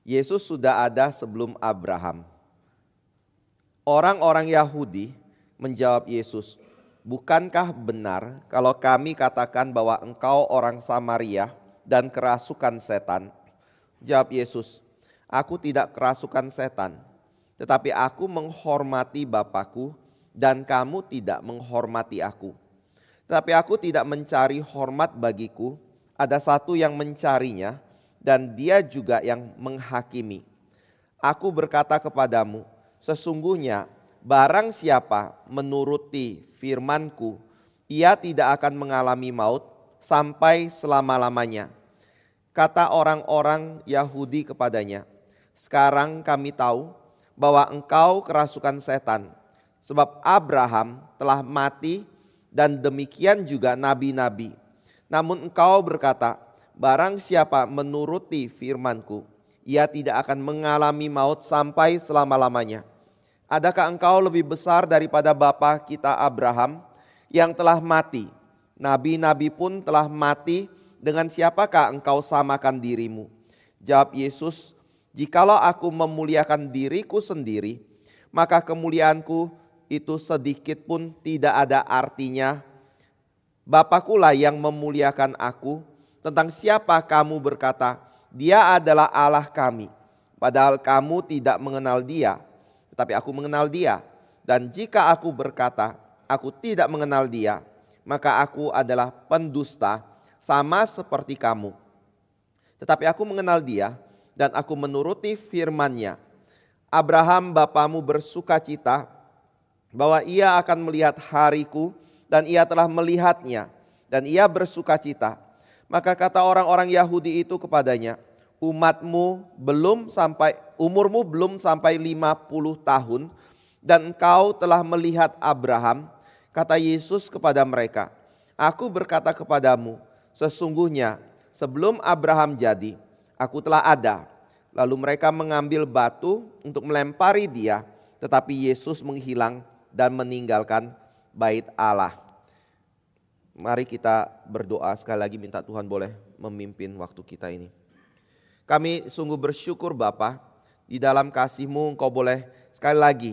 Yesus sudah ada sebelum Abraham. Orang-orang Yahudi menjawab Yesus, "Bukankah benar kalau kami katakan bahwa engkau orang Samaria dan kerasukan setan?" Jawab Yesus, "Aku tidak kerasukan setan, tetapi aku menghormati Bapakku dan kamu tidak menghormati aku. Tetapi aku tidak mencari hormat bagiku, ada satu yang mencarinya dan dia juga yang menghakimi. Aku berkata kepadamu, sesungguhnya barang siapa menuruti firman-Ku, ia tidak akan mengalami maut sampai selama-lamanya." Kata orang-orang Yahudi kepadanya, "Sekarang kami tahu bahwa engkau kerasukan setan, sebab Abraham telah mati dan demikian juga nabi-nabi. Namun engkau berkata, barang siapa menuruti firman-Ku, ia tidak akan mengalami maut sampai selama-lamanya. Adakah engkau lebih besar daripada bapa kita Abraham yang telah mati? Nabi-nabi pun telah mati, dengan siapakah engkau samakan dirimu?" Jawab Yesus, "Jikalau aku memuliakan diriku sendiri, maka kemuliaanku itu sedikit pun tidak ada artinya. Bapakku lah yang memuliakan aku. Tentang siapa kamu berkata, dia adalah Allah kami, padahal kamu tidak mengenal dia, tetapi aku mengenal dia. Dan jika aku berkata, aku tidak mengenal dia, maka aku adalah pendusta, sama seperti kamu. Tetapi aku mengenal dia dan aku menuruti firman-Nya. Abraham bapamu bersukacita bahwa ia akan melihat hariku, dan ia telah melihatnya, dan ia bersukacita. Maka kata orang-orang Yahudi itu kepadanya, umurmu belum sampai 50 tahun, dan engkau telah melihat Abraham. Kata Yesus kepada mereka, aku berkata kepadamu, sesungguhnya sebelum Abraham jadi, aku telah ada. Lalu mereka mengambil batu untuk melempari dia, tetapi Yesus menghilang dan meninggalkan bait Allah. Mari kita berdoa sekali lagi, minta Tuhan boleh memimpin waktu kita ini. Kami sungguh bersyukur Bapa, di dalam kasih-Mu Engkau boleh sekali lagi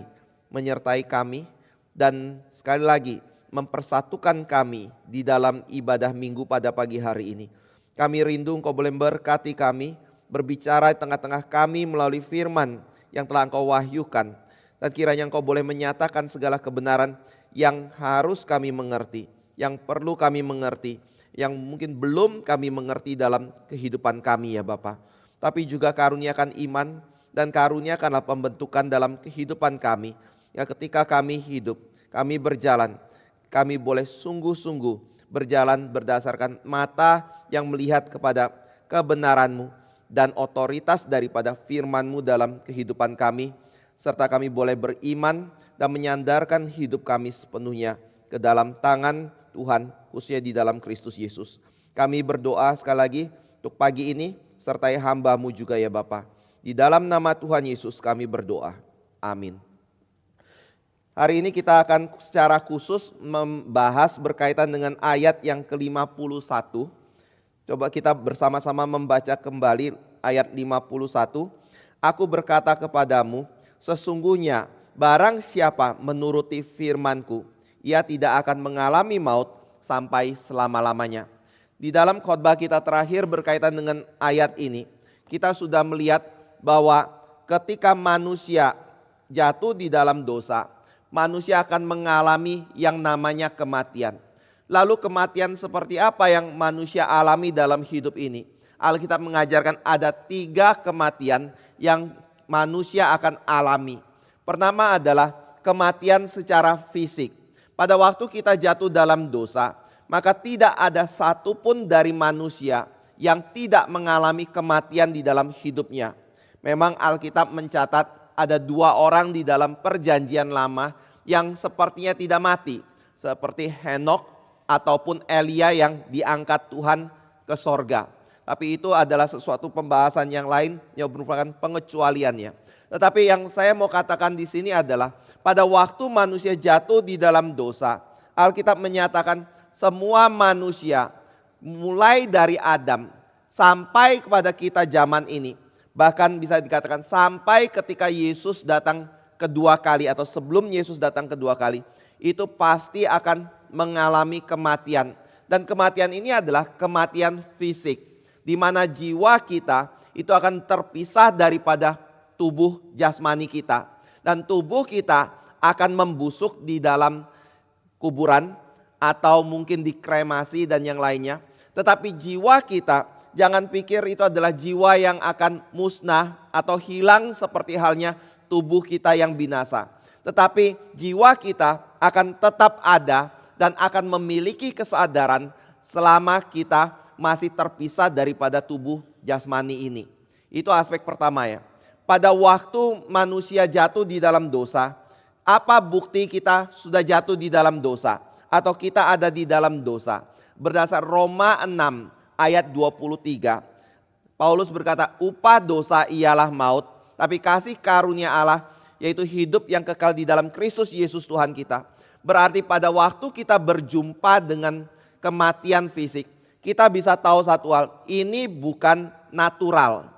menyertai kami dan sekali lagi mempersatukan kami di dalam ibadah minggu pada pagi hari ini. Kami rindu Engkau boleh berkati kami, berbicara di tengah-tengah kami melalui firman yang telah Engkau wahyukan. Dan kiranya Engkau boleh menyatakan segala kebenaran yang harus kami mengerti, yang perlu kami mengerti, yang mungkin belum kami mengerti dalam kehidupan kami ya Bapa. Tapi juga karuniakan iman dan karuniakanlah pembentukan dalam kehidupan kami. Ya, ketika kami hidup, kami berjalan, kami boleh sungguh-sungguh berjalan berdasarkan mata yang melihat kepada kebenaran-Mu dan otoritas daripada firman-Mu dalam kehidupan kami. Serta kami boleh beriman dan menyandarkan hidup kami sepenuhnya ke dalam tangan Tuhan, khususnya di dalam Kristus Yesus. Kami berdoa sekali lagi untuk pagi ini, sertai hamba-Mu juga ya Bapa. Di dalam nama Tuhan Yesus kami berdoa. Amin. Hari ini kita akan secara khusus membahas berkaitan dengan ayat yang ke-51. Coba kita bersama-sama membaca kembali ayat 51. Aku berkata kepadamu, sesungguhnya barang siapa menuruti firman-Ku, ia tidak akan mengalami maut sampai selama-lamanya. Di dalam khotbah kita terakhir berkaitan dengan ayat ini, kita sudah melihat bahwa ketika manusia jatuh di dalam dosa, manusia akan mengalami yang namanya kematian. Lalu kematian seperti apa yang manusia alami dalam hidup ini? Alkitab mengajarkan ada 3 kematian yang manusia akan alami. Pertama adalah kematian secara fisik. Pada waktu kita jatuh dalam dosa, maka tidak ada satupun dari manusia yang tidak mengalami kematian di dalam hidupnya. Memang Alkitab mencatat ada 2 orang di dalam perjanjian lama yang sepertinya tidak mati. Seperti Henokh ataupun Elia yang diangkat Tuhan ke sorga. Tapi itu adalah sesuatu pembahasan yang lain yang merupakan pengecualiannya. Tetapi yang saya mau katakan di sini adalah pada waktu manusia jatuh di dalam dosa, Alkitab menyatakan semua manusia mulai dari Adam sampai kepada kita zaman ini, Bahkan bisa dikatakan sampai ketika Yesus datang kedua kali atau sebelum Yesus datang kedua kali, itu pasti akan mengalami kematian. Dan kematian ini adalah kematian fisik, di mana jiwa kita itu akan terpisah daripada tubuh jasmani kita. Dan tubuh kita akan membusuk di dalam kuburan atau mungkin dikremasi dan yang lainnya. Tetapi jiwa kita, jangan pikir itu adalah jiwa yang akan musnah atau hilang seperti halnya tubuh kita yang binasa. Tetapi jiwa kita akan tetap ada dan akan memiliki kesadaran selama kita masih terpisah daripada tubuh jasmani ini. Itu aspek pertama ya. Pada waktu manusia jatuh di dalam dosa, apa bukti kita sudah jatuh di dalam dosa atau kita ada di dalam dosa? Berdasar Roma 6 ayat 23, Paulus berkata, upah dosa ialah maut, tapi kasih karunia Allah yaitu hidup yang kekal di dalam Kristus Yesus Tuhan kita. Berarti pada waktu kita berjumpa dengan kematian fisik, kita bisa tahu satu hal, ini bukan natural.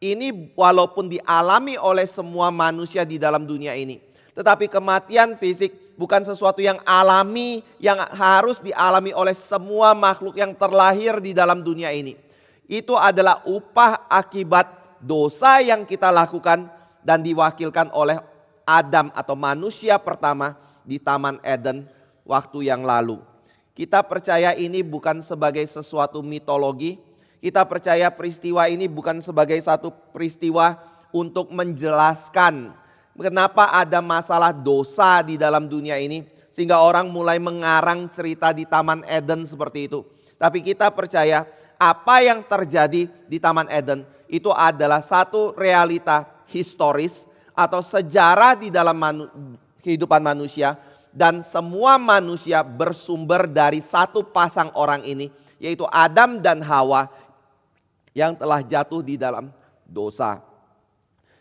Ini walaupun dialami oleh semua manusia di dalam dunia ini, tetapi kematian fisik bukan sesuatu yang alami, yang harus dialami oleh semua makhluk yang terlahir di dalam dunia ini. Itu adalah upah akibat dosa yang kita lakukan dan diwakilkan oleh Adam atau manusia pertama di Taman Eden waktu yang lalu. Kita percaya ini bukan sebagai sesuatu mitologi. Kita percaya peristiwa ini bukan sebagai satu peristiwa untuk menjelaskan kenapa ada masalah dosa di dalam dunia ini sehingga orang mulai mengarang cerita di Taman Eden seperti itu. Tapi kita percaya apa yang terjadi di Taman Eden itu adalah satu realita historis atau sejarah di dalam kehidupan manusia, dan semua manusia bersumber dari satu pasang orang ini, yaitu Adam dan Hawa yang telah jatuh di dalam dosa.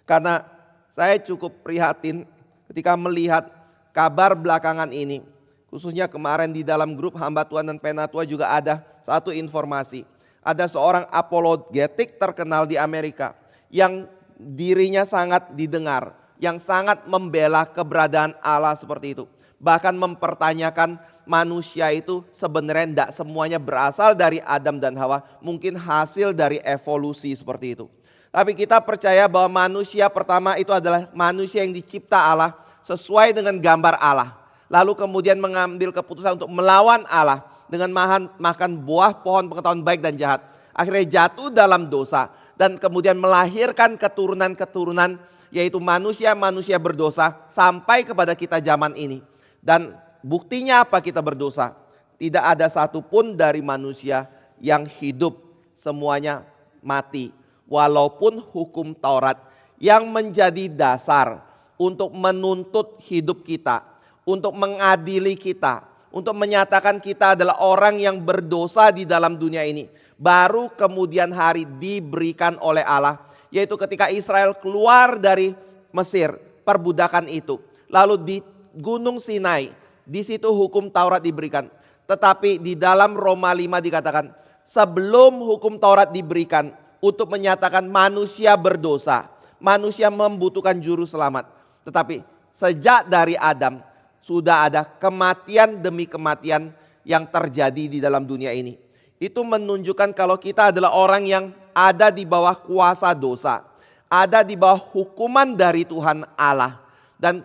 Karena saya cukup prihatin ketika melihat kabar belakangan ini. Khususnya kemarin di dalam grup hamba Tuhan dan Penatua juga ada satu informasi. Ada seorang apologetik terkenal di Amerika yang dirinya sangat didengar, yang sangat membela keberadaan Allah seperti itu. Bahkan mempertanyakan manusia itu sebenarnya tidak semuanya berasal dari Adam dan Hawa, mungkin hasil dari evolusi seperti itu. Tapi kita percaya bahwa manusia pertama itu adalah manusia yang dicipta Allah sesuai dengan gambar Allah. Lalu kemudian mengambil keputusan untuk melawan Allah dengan makan buah pohon pengetahuan baik dan jahat. Akhirnya jatuh dalam dosa dan kemudian melahirkan keturunan-keturunan, yaitu manusia-manusia berdosa sampai kepada kita zaman ini. Dan buktinya apa kita berdosa? Tidak ada satupun dari manusia yang hidup, semuanya mati. Walaupun hukum Taurat yang menjadi dasar untuk menuntut hidup kita, untuk mengadili kita, untuk menyatakan kita adalah orang yang berdosa di dalam dunia ini, baru kemudian hari diberikan oleh Allah, yaitu ketika Israel keluar dari Mesir, perbudakan itu, lalu di Gunung Sinai, di situ hukum Taurat diberikan. Tetapi di dalam Roma 5 dikatakan, sebelum hukum Taurat diberikan untuk menyatakan manusia berdosa, manusia membutuhkan juru selamat. Tetapi sejak dari Adam sudah ada kematian demi kematian yang terjadi di dalam dunia ini. Itu menunjukkan kalau kita adalah orang yang ada di bawah kuasa dosa, ada di bawah hukuman dari Tuhan Allah. Dan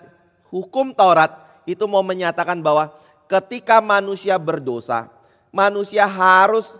hukum Taurat itu mau menyatakan bahwa ketika manusia berdosa, manusia harus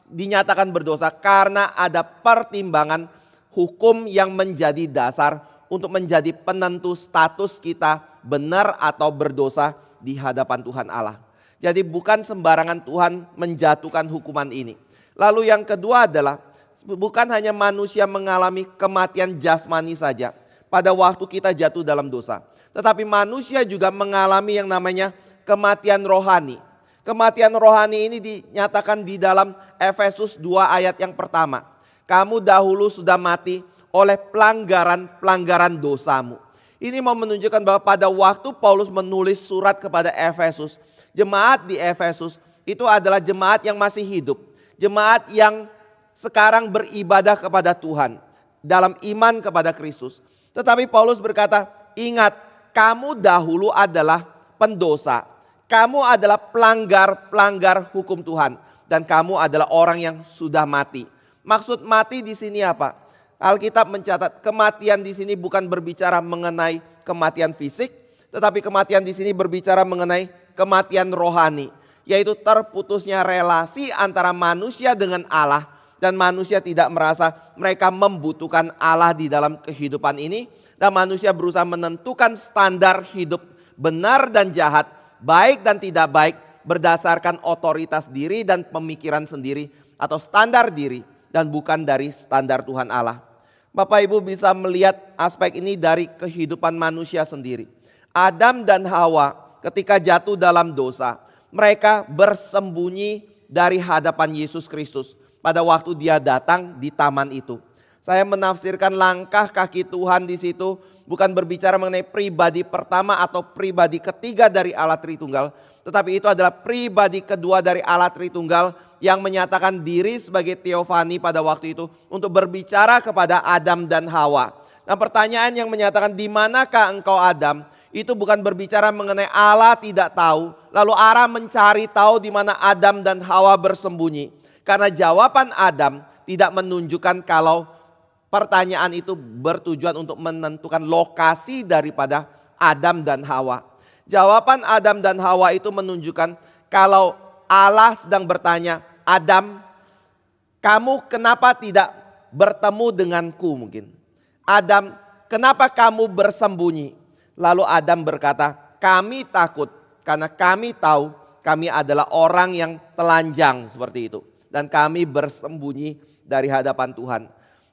dinyatakan berdosa karena ada pertimbangan hukum yang menjadi dasar untuk menjadi penentu status kita benar atau berdosa di hadapan Tuhan Allah. Jadi bukan sembarangan Tuhan menjatuhkan hukuman ini. Lalu yang kedua adalah bukan hanya manusia mengalami kematian jasmani saja pada waktu kita jatuh dalam dosa, tetapi manusia juga mengalami yang namanya kematian rohani. Kematian rohani ini dinyatakan di dalam Efesus 2 ayat yang pertama. Kamu dahulu sudah mati oleh pelanggaran dosamu. Ini mau menunjukkan bahwa pada waktu Paulus menulis surat kepada Efesus, jemaat di Efesus itu adalah jemaat yang masih hidup. Jemaat yang sekarang beribadah kepada Tuhan. dalam iman kepada Kristus. Tetapi Paulus berkata, ingat, kamu dahulu adalah pendosa. Kamu adalah pelanggar hukum Tuhan. Dan kamu adalah orang yang sudah mati. Maksud mati di sini apa? Alkitab mencatat kematian di sini bukan berbicara mengenai kematian fisik, tetapi kematian di sini berbicara mengenai kematian rohani, yaitu terputusnya relasi antara manusia dengan Allah, dan manusia tidak merasa mereka membutuhkan Allah di dalam kehidupan ini, dan manusia berusaha menentukan standar hidup benar dan jahat, baik dan tidak baik, berdasarkan otoritas diri dan pemikiran sendiri atau standar diri, dan bukan dari standar Tuhan Allah. Bapak Ibu bisa melihat aspek ini dari kehidupan manusia sendiri. Adam dan Hawa ketika jatuh dalam dosa, mereka bersembunyi dari hadapan Yesus Kristus pada waktu dia datang di taman itu. Saya menafsirkan langkah kaki Tuhan di situ bukan berbicara mengenai pribadi pertama atau pribadi ketiga dari Allah Tritunggal, tetapi itu adalah pribadi kedua dari Allah Tritunggal yang menyatakan diri sebagai teofani pada waktu itu untuk berbicara kepada Adam dan Hawa. Nah, pertanyaan yang menyatakan di manakah engkau Adam, itu bukan berbicara mengenai Allah tidak tahu, lalu Allah mencari tahu di mana Adam dan Hawa bersembunyi. Karena jawaban Adam tidak menunjukkan kalau pertanyaan itu bertujuan untuk menentukan lokasi daripada Adam dan Hawa. Jawaban Adam dan Hawa itu menunjukkan kalau Allah sedang bertanya, Adam, kamu kenapa tidak bertemu denganku mungkin? Adam, kenapa kamu bersembunyi? Lalu Adam berkata, kami takut karena kami tahu kami adalah orang yang telanjang seperti itu. Dan kami bersembunyi dari hadapan Tuhan.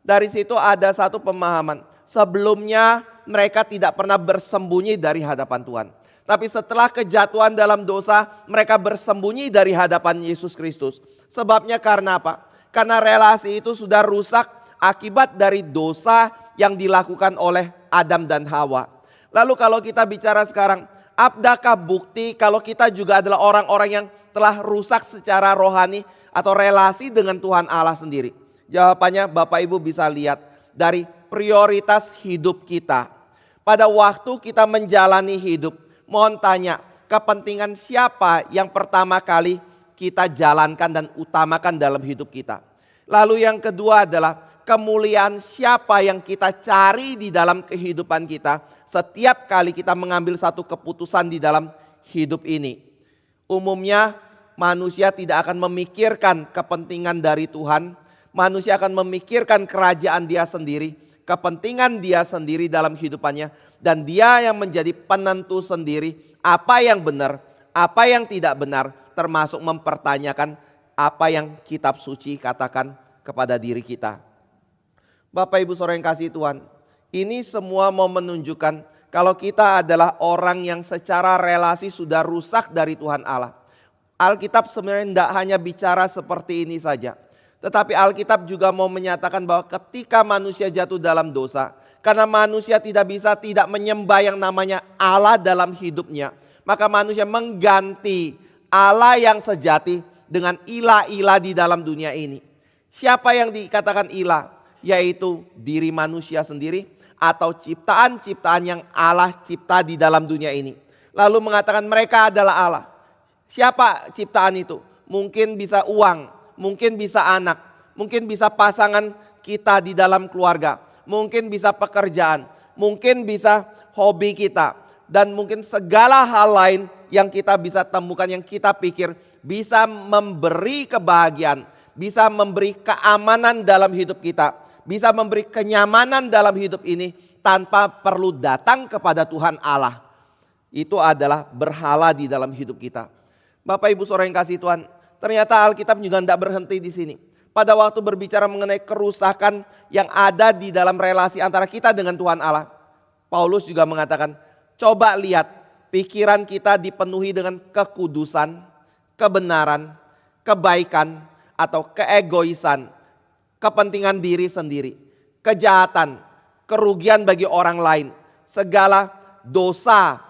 Dari situ ada satu pemahaman. Sebelumnya mereka tidak pernah bersembunyi dari hadapan Tuhan. Tapi setelah kejatuhan dalam dosa, mereka bersembunyi dari hadapan Yesus Kristus. Sebabnya karena apa? Karena relasi itu sudah rusak akibat dari dosa yang dilakukan oleh Adam dan Hawa. Lalu kalau kita bicara sekarang, adakah bukti kalau kita juga adalah orang-orang yang telah rusak secara rohani atau relasi dengan Tuhan Allah sendiri? Jawabannya Bapak Ibu bisa lihat dari prioritas hidup kita. Pada waktu kita menjalani hidup, mohon tanya, kepentingan siapa yang pertama kali kita jalankan dan utamakan dalam hidup kita. Lalu yang kedua adalah kemuliaan siapa yang kita cari di dalam kehidupan kita setiap kali kita mengambil satu keputusan di dalam hidup ini. Umumnya manusia tidak akan memikirkan kepentingan dari Tuhan. Manusia akan memikirkan kerajaan dia sendiri, kepentingan dia sendiri dalam hidupannya. Dan dia yang menjadi penentu sendiri apa yang benar, apa yang tidak benar, termasuk mempertanyakan apa yang kitab suci katakan kepada diri kita. Bapak Ibu Saudara yang kasih Tuhan, ini semua mau menunjukkan kalau kita adalah orang yang secara relasi sudah rusak dari Tuhan Allah. Alkitab sebenarnya tidak hanya bicara seperti ini saja. Tetapi Alkitab juga mau menyatakan bahwa ketika manusia jatuh dalam dosa, karena manusia tidak bisa tidak menyembah yang namanya Allah dalam hidupnya, maka manusia mengganti Allah yang sejati dengan ilah-ilah di dalam dunia ini. Siapa yang dikatakan ilah? Yaitu diri manusia sendiri atau ciptaan-ciptaan yang Allah cipta di dalam dunia ini. Lalu mengatakan mereka adalah Allah. Siapa ciptaan itu? Mungkin bisa uang, mungkin bisa anak, mungkin bisa pasangan kita di dalam keluarga, mungkin bisa pekerjaan, mungkin bisa hobi kita, dan mungkin segala hal lain yang kita bisa temukan, yang kita pikir bisa memberi kebahagiaan, bisa memberi keamanan dalam hidup kita, bisa memberi kenyamanan dalam hidup ini tanpa perlu datang kepada Tuhan Allah. Itu adalah berhala di dalam hidup kita. Bapak Ibu Saudara yang kasih Tuhan, ternyata Alkitab juga tidak berhenti di sini. Pada waktu berbicara mengenai kerusakan yang ada di dalam relasi antara kita dengan Tuhan Allah, Paulus juga mengatakan, coba lihat pikiran kita dipenuhi dengan kekudusan, kebenaran, kebaikan, atau keegoisan, kepentingan diri sendiri, kejahatan, kerugian bagi orang lain, segala dosa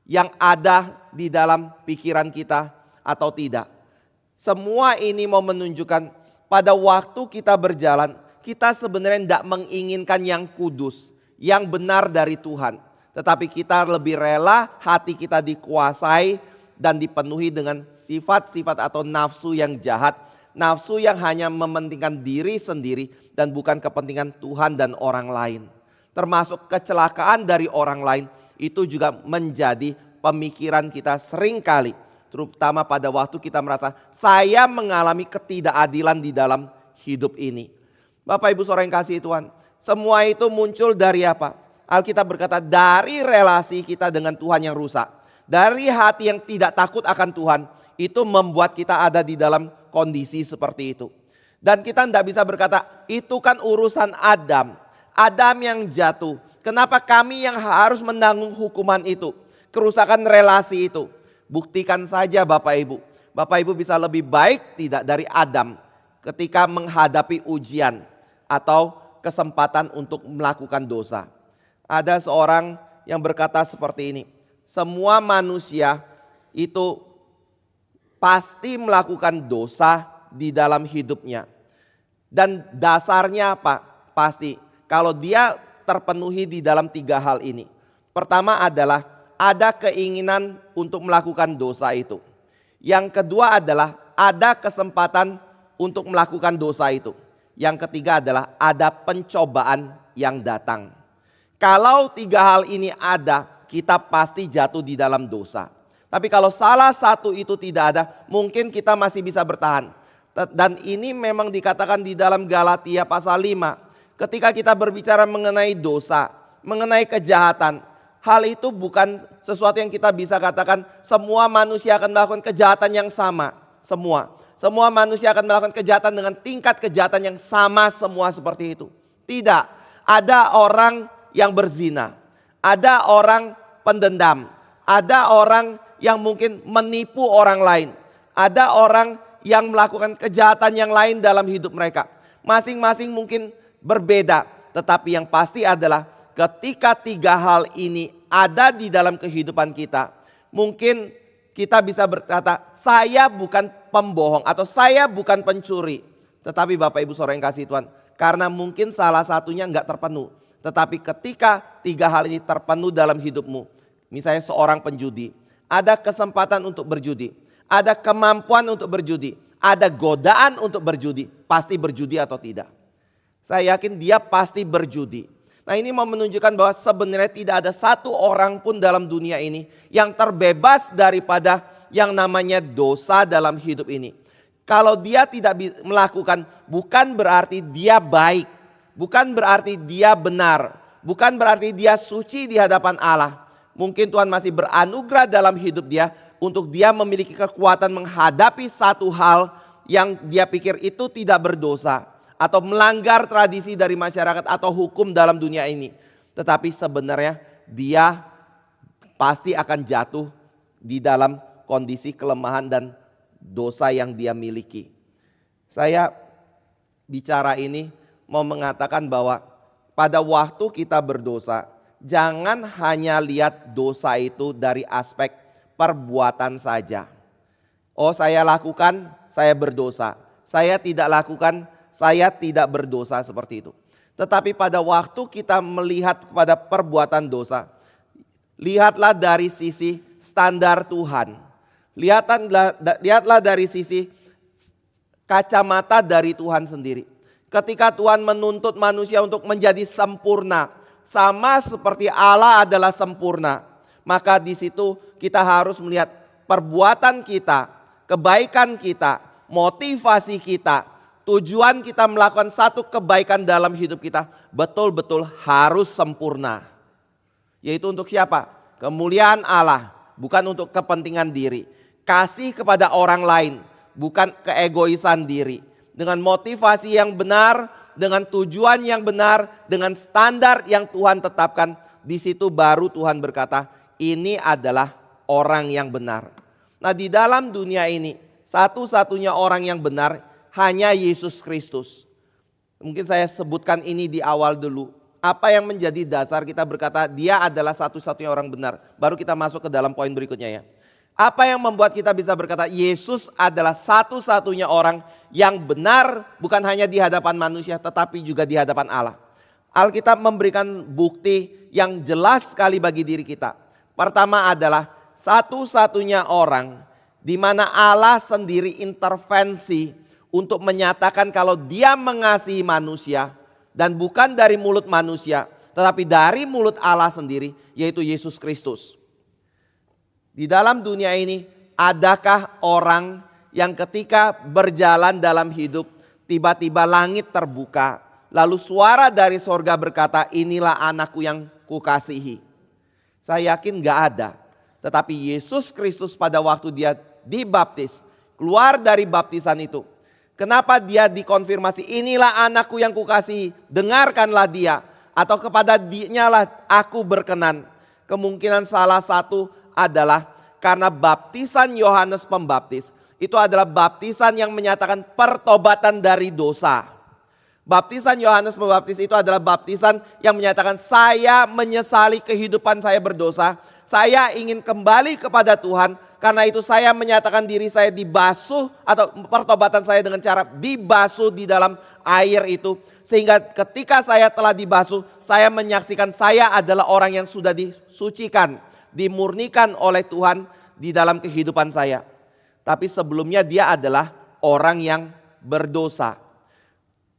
yang ada di dalam pikiran kita atau tidak. Semua ini mau menunjukkan pada waktu kita berjalan, kita sebenarnya tidak menginginkan yang kudus, yang benar dari Tuhan. Tetapi kita lebih rela hati kita dikuasai dan dipenuhi dengan sifat-sifat atau nafsu yang jahat. Nafsu yang hanya mementingkan diri sendiri dan bukan kepentingan Tuhan dan orang lain. Termasuk kecelakaan dari orang lain itu juga menjadi pemikiran kita seringkali. Terutama pada waktu kita merasa saya mengalami ketidakadilan di dalam hidup ini. Bapak Ibu Saudara yang kasih Tuhan, semua itu muncul dari apa? Alkitab berkata dari relasi kita dengan Tuhan yang rusak. Dari hati yang tidak takut akan Tuhan, itu membuat kita ada di dalam kondisi seperti itu. Dan kita tidak bisa berkata itu kan urusan Adam. Adam yang jatuh. Kenapa kami yang harus menanggung hukuman itu? Kerusakan relasi itu. Buktikan saja Bapak Ibu. Bapak Ibu bisa lebih baik tidak dari Adam ketika menghadapi ujian atau kesempatan untuk melakukan dosa. Ada seorang yang berkata seperti ini, semua manusia itu pasti melakukan dosa di dalam hidupnya. Dan dasarnya apa? Pasti kalau dia terpenuhi di dalam 3 hal ini. Pertama adalah ada keinginan untuk melakukan dosa itu. Yang kedua adalah ada kesempatan untuk melakukan dosa itu. Yang ketiga adalah ada pencobaan yang datang. Kalau 3 hal ini ada, kita pasti jatuh di dalam dosa. Tapi kalau salah satu itu tidak ada, mungkin kita masih bisa bertahan. Dan ini memang dikatakan di dalam Galatia pasal 5. Ketika kita berbicara mengenai dosa, mengenai kejahatan, hal itu bukan sesuatu yang kita bisa katakan semua manusia akan melakukan kejahatan yang sama. Semua manusia akan melakukan kejahatan dengan tingkat kejahatan yang sama semua seperti itu. Tidak, ada orang yang berzina, ada orang pendendam, ada orang yang mungkin menipu orang lain, ada orang yang melakukan kejahatan yang lain dalam hidup mereka. Masing-masing mungkin berbeda, tetapi yang pasti adalah ketika 3 hal ini ada di dalam kehidupan kita, mungkin kita bisa berkata, saya bukan pembohong atau saya bukan pencuri. Tetapi Bapak Ibu Saudara yang kasih Tuhan, karena mungkin salah satunya enggak terpenuh. Tetapi ketika 3 hal ini terpenuh dalam hidupmu, misalnya seorang penjudi, ada kesempatan untuk berjudi, ada kemampuan untuk berjudi, ada godaan untuk berjudi, pasti berjudi atau tidak? Saya yakin dia pasti berjudi. Nah, ini mau menunjukkan bahwa sebenarnya tidak ada satu orang pun dalam dunia ini yang terbebas daripada yang namanya dosa dalam hidup ini. Kalau dia tidak melakukan, bukan berarti dia baik, bukan berarti dia benar, bukan berarti dia suci di hadapan Allah. Mungkin Tuhan masih beranugerah dalam hidup dia untuk dia memiliki kekuatan menghadapi satu hal yang dia pikir itu tidak berdosa atau melanggar tradisi dari masyarakat atau hukum dalam dunia ini. Tetapi sebenarnya dia pasti akan jatuh di dalam kondisi kelemahan dan dosa yang dia miliki. Saya bicara ini mau mengatakan bahwa pada waktu kita berdosa, jangan hanya lihat dosa itu dari aspek perbuatan saja. Oh, saya lakukan, saya berdosa. Saya tidak lakukan, saya tidak berdosa, seperti itu. Tetapi pada waktu kita melihat kepada perbuatan dosa, lihatlah dari sisi standar Tuhan. Lihatlah dari sisi kacamata dari Tuhan sendiri. Ketika Tuhan menuntut manusia untuk menjadi sempurna, sama seperti Allah adalah sempurna, maka di situ kita harus melihat perbuatan kita, kebaikan kita, motivasi kita, tujuan kita melakukan satu kebaikan dalam hidup kita betul-betul harus sempurna. Yaitu untuk siapa? Kemuliaan Allah, bukan untuk kepentingan diri. Kasih kepada orang lain, bukan keegoisan diri. Dengan motivasi yang benar, dengan tujuan yang benar, dengan standar yang Tuhan tetapkan, di situ baru Tuhan berkata, ini adalah orang yang benar. Nah, di dalam dunia ini, satu-satunya orang yang benar hanya Yesus Kristus. Mungkin saya sebutkan ini di awal dulu. Apa yang menjadi dasar kita berkata dia adalah satu-satunya orang benar. Baru kita masuk ke dalam poin berikutnya ya. Apa yang membuat kita bisa berkata Yesus adalah satu-satunya orang yang benar bukan hanya di hadapan manusia tetapi juga di hadapan Allah? Alkitab memberikan bukti yang jelas sekali bagi diri kita. Pertama adalah satu-satunya orang di mana Allah sendiri intervensi untuk menyatakan kalau Dia mengasihi manusia dan bukan dari mulut manusia tetapi dari mulut Allah sendiri, yaitu Yesus Kristus. Di dalam dunia ini, adakah orang yang ketika berjalan dalam hidup, tiba-tiba langit terbuka, lalu suara dari sorga berkata, inilah anakku yang kukasihi? Saya yakin gak ada. Tetapi Yesus Kristus pada waktu Dia dibaptis, keluar dari baptisan itu, kenapa Dia dikonfirmasi, inilah anakku yang kukasihi, dengarkanlah Dia. Atau kepada Dia lah aku berkenan. Kemungkinan salah satu adalah karena baptisan Yohanes Pembaptis itu adalah baptisan yang menyatakan pertobatan dari dosa. Baptisan Yohanes Pembaptis itu adalah baptisan yang menyatakan saya menyesali kehidupan saya berdosa. Saya ingin kembali kepada Tuhan. Karena itu saya menyatakan diri saya dibasuh atau pertobatan saya dengan cara dibasuh di dalam air itu. Sehingga ketika saya telah dibasuh, saya menyaksikan saya adalah orang yang sudah disucikan, dimurnikan oleh Tuhan di dalam kehidupan saya. Tapi sebelumnya dia adalah orang yang berdosa.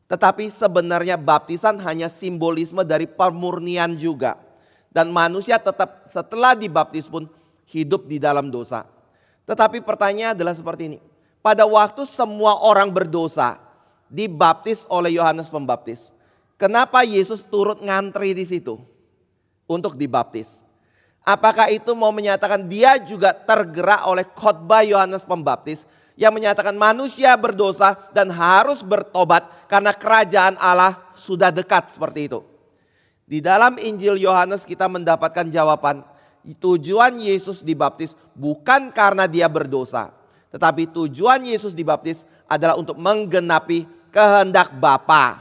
Tetapi sebenarnya baptisan hanya simbolisme dari pemurnian juga. Dan manusia tetap setelah dibaptis pun hidup di dalam dosa. Tetapi pertanyaan adalah seperti ini. Pada waktu semua orang berdosa dibaptis oleh Yohanes Pembaptis, kenapa Yesus turut ngantri di situ untuk dibaptis? Apakah itu mau menyatakan dia juga tergerak oleh khotbah Yohanes Pembaptis yang menyatakan manusia berdosa dan harus bertobat karena kerajaan Allah sudah dekat seperti itu? Di dalam Injil Yohanes kita mendapatkan jawaban. Tujuan Yesus dibaptis bukan karena dia berdosa. Tetapi tujuan Yesus dibaptis adalah untuk menggenapi kehendak Bapa.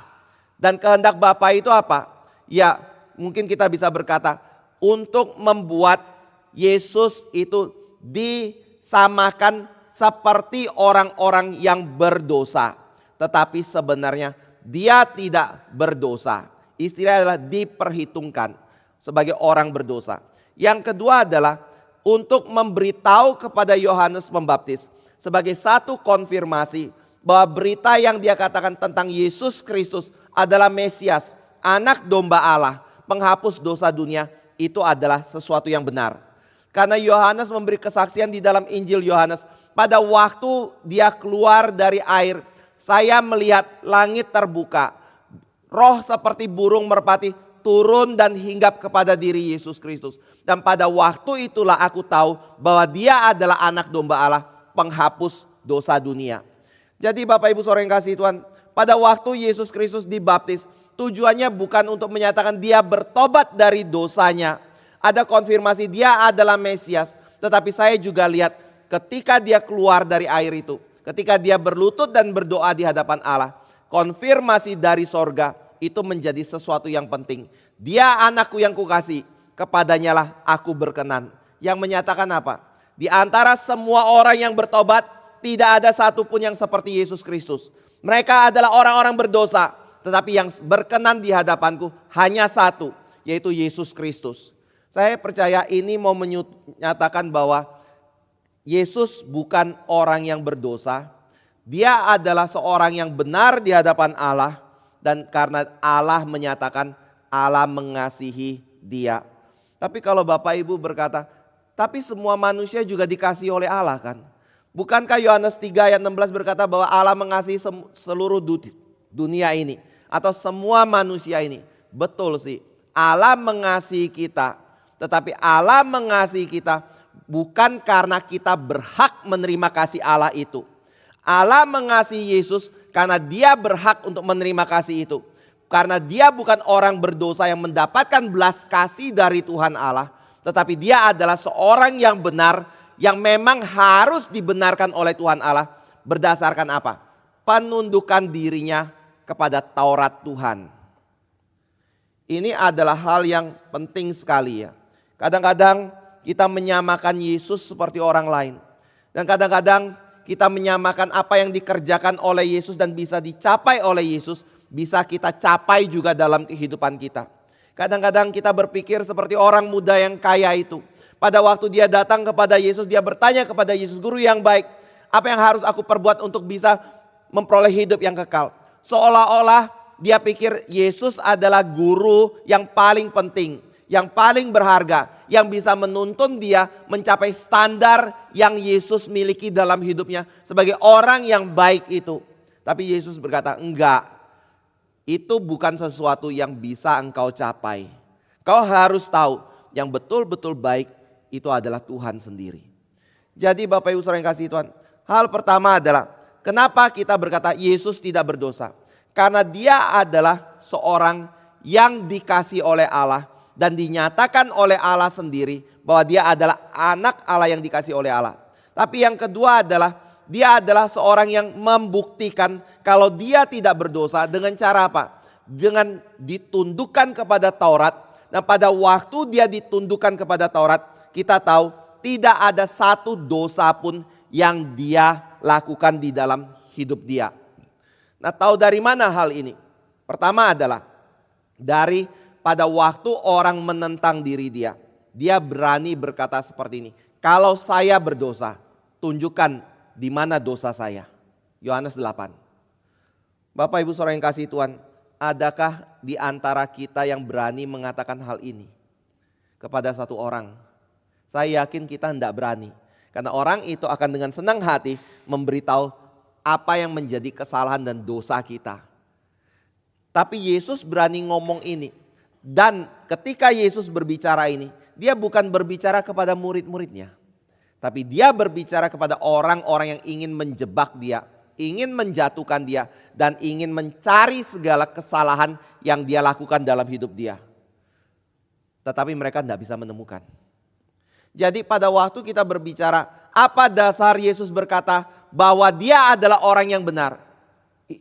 Dan kehendak Bapa itu apa? Ya mungkin kita bisa berkata untuk membuat Yesus itu disamakan seperti orang-orang yang berdosa. Tetapi sebenarnya dia tidak berdosa. Istilahnya adalah diperhitungkan sebagai orang berdosa. Yang kedua adalah untuk memberitahu kepada Yohanes Pembaptis sebagai satu konfirmasi bahwa berita yang dia katakan tentang Yesus Kristus adalah Mesias, anak domba Allah, penghapus dosa dunia, itu adalah sesuatu yang benar. Karena Yohanes memberi kesaksian di dalam Injil Yohanes, pada waktu dia keluar dari air, saya melihat langit terbuka, roh seperti burung merpati turun dan hinggap kepada diri Yesus Kristus. Dan pada waktu itulah aku tahu bahwa dia adalah anak domba Allah, penghapus dosa dunia. Jadi Bapak Ibu Saudara yang kasih Tuhan, pada waktu Yesus Kristus dibaptis, tujuannya bukan untuk menyatakan dia bertobat dari dosanya. Ada konfirmasi dia adalah Mesias. Tetapi saya juga lihat ketika dia keluar dari air itu, ketika dia berlutut dan berdoa di hadapan Allah, konfirmasi dari sorga itu menjadi sesuatu yang penting. Dia anakku yang kukasih, kepadanya lah aku berkenan. Yang menyatakan apa? Di antara semua orang yang bertobat, tidak ada satupun yang seperti Yesus Kristus. Mereka adalah orang-orang berdosa, tetapi yang berkenan di hadapanku hanya satu, yaitu Yesus Kristus. Saya percaya ini mau menyatakan bahwa Yesus bukan orang yang berdosa. Dia adalah seorang yang benar di hadapan Allah. Dan karena Allah menyatakan Allah mengasihi dia. Tapi kalau Bapak Ibu berkata, tapi semua manusia juga dikasihi oleh Allah kan? Bukankah Yohanes 3 ayat 16 berkata bahwa Allah mengasihi seluruh dunia ini? Atau semua manusia ini? Betul sih, Allah mengasihi kita. Tetapi Allah mengasihi kita bukan karena kita berhak menerima kasih Allah itu. Allah mengasihi Yesus karena dia berhak untuk menerima kasih itu. Karena dia bukan orang berdosa yang mendapatkan belas kasih dari Tuhan Allah. Tetapi dia adalah seorang yang benar, yang memang harus dibenarkan oleh Tuhan Allah. Berdasarkan apa? Penundukan dirinya kepada Taurat Tuhan. Ini adalah hal yang penting sekali ya. Kadang-kadang kita menyamakan Yesus seperti orang lain. Dan kadang-kadang kita menyamakan apa yang dikerjakan oleh Yesus dan bisa dicapai oleh Yesus, bisa kita capai juga dalam kehidupan kita. Kadang-kadang kita berpikir seperti orang muda yang kaya itu. Pada waktu dia datang kepada Yesus, dia bertanya kepada Yesus, "Guru yang baik, apa yang harus aku perbuat untuk bisa memperoleh hidup yang kekal?" Seolah-olah dia pikir Yesus adalah guru yang paling penting, yang paling berharga, yang bisa menuntun dia mencapai standar yang Yesus miliki dalam hidupnya sebagai orang yang baik itu. Tapi Yesus berkata, enggak, itu bukan sesuatu yang bisa engkau capai. Kau harus tahu yang betul-betul baik itu adalah Tuhan sendiri. Jadi Bapak Ibu Saudara yang kasih Tuhan, hal pertama adalah kenapa kita berkata Yesus tidak berdosa? Karena dia adalah seorang yang dikasih oleh Allah dan dinyatakan oleh Allah sendiri bahwa dia adalah anak Allah yang dikasih oleh Allah. Tapi yang kedua adalah dia adalah seorang yang membuktikan kalau dia tidak berdosa dengan cara apa? Dengan ditundukkan kepada Taurat. Nah, pada waktu dia ditundukkan kepada Taurat, kita tahu tidak ada satu dosa pun yang dia lakukan di dalam hidup dia. Nah, tahu dari mana hal ini? Pertama adalah dari pada waktu orang menentang diri dia. Dia berani berkata seperti ini. Kalau saya berdosa, tunjukkan di mana dosa saya. Yohanes 8. Bapak Ibu Saudara yang kasih Tuhan, adakah di antara kita yang berani mengatakan hal ini kepada satu orang? Saya yakin kita tidak berani. Karena orang itu akan dengan senang hati memberitahu apa yang menjadi kesalahan dan dosa kita. Tapi Yesus berani ngomong ini. Dan ketika Yesus berbicara ini, dia bukan berbicara kepada murid-muridnya. Tapi dia berbicara kepada orang-orang yang ingin menjebak dia, ingin menjatuhkan dia, dan ingin mencari segala kesalahan yang dia lakukan dalam hidup dia. Tetapi mereka tidak bisa menemukan. Jadi pada waktu kita berbicara, apa dasar Yesus berkata bahwa dia adalah orang yang benar?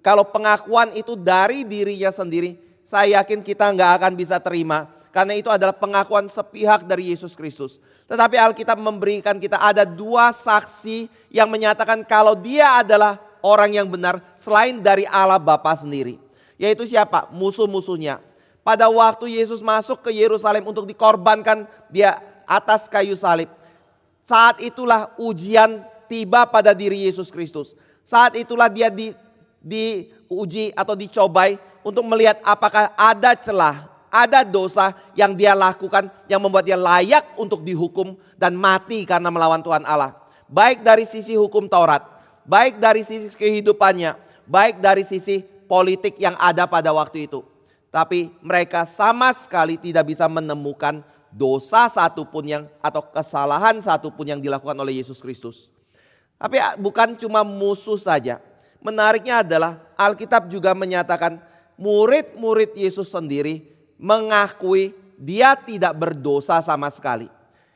Kalau pengakuan itu dari dirinya sendiri, saya yakin kita nggak akan bisa terima. Karena itu adalah pengakuan sepihak dari Yesus Kristus. Tetapi Alkitab memberikan kita ada dua saksi yang menyatakan kalau dia adalah orang yang benar selain dari Allah Bapa sendiri. Yaitu siapa? Musuh-musuhnya. Pada waktu Yesus masuk ke Yerusalem untuk dikorbankan dia atas kayu salib. Saat itulah ujian tiba pada diri Yesus Kristus. Saat itulah dia diuji atau dicobai untuk melihat apakah ada celah, ada dosa yang dia lakukan yang membuat dia layak untuk dihukum dan mati karena melawan Tuhan Allah. Baik dari sisi hukum Taurat, baik dari sisi kehidupannya, baik dari sisi politik yang ada pada waktu itu. Tapi mereka sama sekali tidak bisa menemukan dosa satupun yang atau kesalahan satupun yang dilakukan oleh Yesus Kristus. Tapi bukan cuma musuh saja. Menariknya adalah Alkitab juga menyatakan murid-murid Yesus sendiri mengakui dia tidak berdosa sama sekali.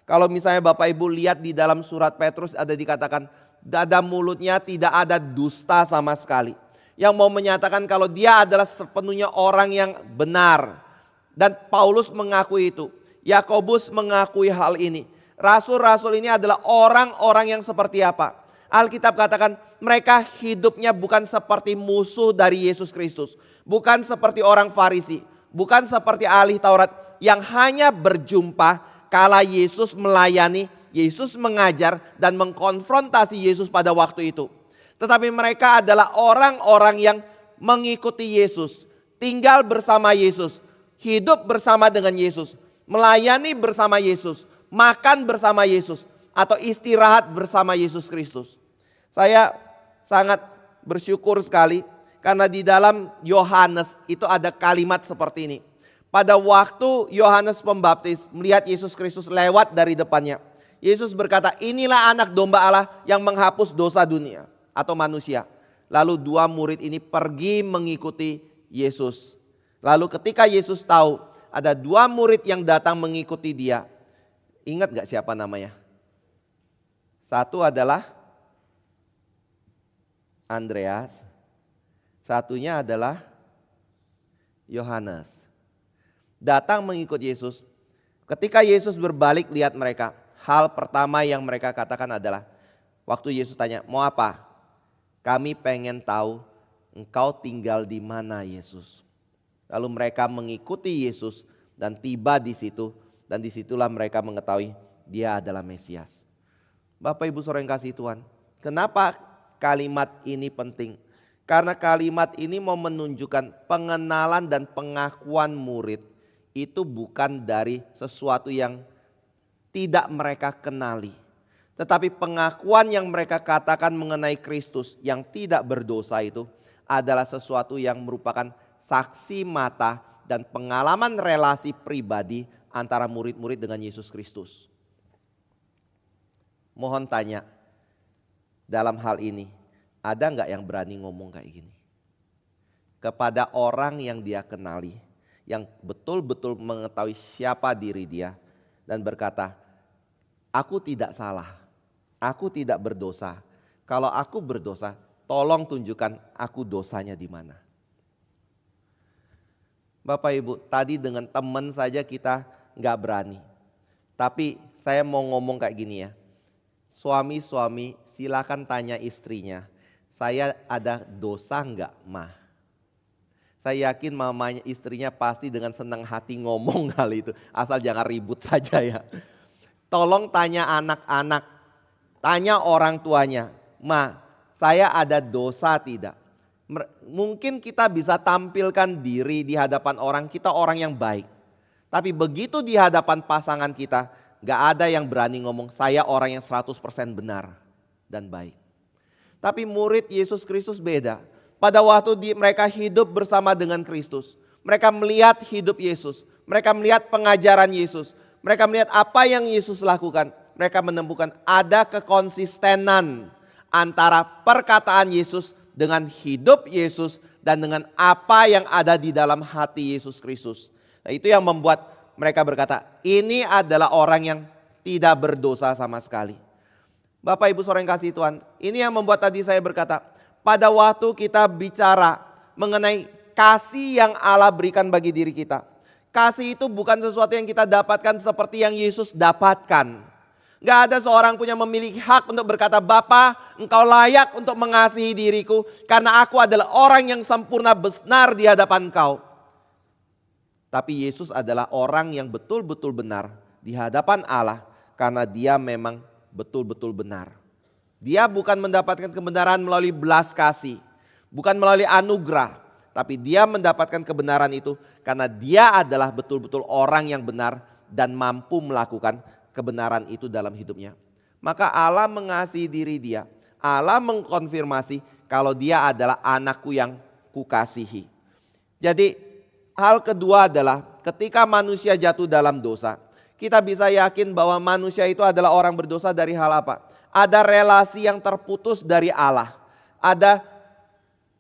Kalau misalnya Bapak Ibu lihat di dalam surat Petrus ada dikatakan dada mulutnya tidak ada dusta sama sekali. Yang mau menyatakan kalau dia adalah sepenuhnya orang yang benar. Dan Paulus mengakui itu. Yakobus mengakui hal ini. Rasul-rasul ini adalah orang-orang yang seperti apa? Alkitab katakan mereka hidupnya bukan seperti musuh dari Yesus Kristus. Bukan seperti orang Farisi. Bukan seperti ahli Taurat yang hanya berjumpa kala Yesus melayani, Yesus mengajar dan mengkonfrontasi Yesus pada waktu itu. Tetapi mereka adalah orang-orang yang mengikuti Yesus. Tinggal bersama Yesus. Hidup bersama dengan Yesus. Melayani bersama Yesus, makan bersama Yesus, atau istirahat bersama Yesus Kristus. Saya sangat bersyukur sekali karena di dalam Yohanes itu ada kalimat seperti ini. Pada waktu Yohanes Pembaptis melihat Yesus Kristus lewat dari depannya, Yesus berkata, inilah anak domba Allah yang menghapus dosa dunia atau manusia. Lalu dua murid ini pergi mengikuti Yesus. Lalu ketika Yesus tahu ada dua murid yang datang mengikuti dia. Ingat gak siapa namanya? Satu adalah Andreas. Satunya adalah Yohanes. Datang mengikut Yesus. Ketika Yesus berbalik lihat mereka. hal pertama yang mereka katakan adalah, waktu Yesus tanya, mau apa? Kami pengen tahu engkau tinggal di mana, Yesus. Lalu mereka mengikuti Yesus dan tiba di situ, dan disitulah mereka mengetahui dia adalah Mesias. Bapak Ibu Saudara yang kasih Tuhan, kenapa kalimat ini penting? Karena kalimat ini mau menunjukkan pengenalan dan pengakuan murid itu bukan dari sesuatu yang tidak mereka kenali. Tetapi pengakuan yang mereka katakan mengenai Kristus yang tidak berdosa itu adalah sesuatu yang merupakan saksi mata dan pengalaman relasi pribadi antara murid-murid dengan Yesus Kristus. Mohon tanya, dalam hal ini ada nggak yang berani ngomong kayak gini? Kepada orang yang dia kenali, yang betul-betul mengetahui siapa diri dia dan berkata, aku tidak salah, aku tidak berdosa. Kalau aku berdosa, tolong tunjukkan aku dosanya di mana. Bapak Ibu, tadi dengan teman saja kita nggak berani. Tapi saya mau ngomong kayak gini ya. Suami-suami silakan tanya istrinya, saya ada dosa nggak, Ma? Saya yakin mamanya istrinya pasti dengan senang hati ngomong hal itu. Asal jangan ribut saja ya. Tolong tanya anak-anak, tanya orang tuanya, Ma, saya ada dosa tidak? Mungkin kita bisa tampilkan diri di hadapan orang, kita orang yang baik. Tapi begitu di hadapan pasangan kita, gak ada yang berani ngomong saya orang yang 100% benar dan baik. Tapi murid Yesus Kristus beda. Pada waktu mereka hidup bersama dengan Kristus, mereka melihat hidup Yesus, mereka melihat pengajaran Yesus, mereka melihat apa yang Yesus lakukan. Mereka menemukan ada kekonsistenan antara perkataan Yesus dengan hidup Yesus dan dengan apa yang ada di dalam hati Yesus Kristus. Nah, itu yang membuat mereka berkata, ini adalah orang yang tidak berdosa sama sekali. Bapak Ibu Saudara yang kasih Tuhan, ini yang membuat tadi saya berkata, pada waktu kita bicara mengenai kasih yang Allah berikan bagi diri kita. Kasih itu bukan sesuatu yang kita dapatkan seperti yang Yesus dapatkan. Gak ada seorang pun yang memiliki hak untuk berkata, Bapa, engkau layak untuk mengasihi diriku karena aku adalah orang yang sempurna benar di hadapan engkau. Tapi Yesus adalah orang yang betul-betul benar di hadapan Allah karena dia memang betul-betul benar. Dia bukan mendapatkan kebenaran melalui belas kasih, bukan melalui anugerah, tapi dia mendapatkan kebenaran itu karena dia adalah betul-betul orang yang benar dan mampu melakukan kebenaran itu dalam hidupnya. Maka Allah mengasihi diri dia, Allah mengkonfirmasi kalau dia adalah anakku yang kukasihi. Jadi hal kedua adalah ketika manusia jatuh dalam dosa, kita bisa yakin bahwa manusia itu adalah orang berdosa dari hal apa? Ada relasi yang terputus dari Allah. Ada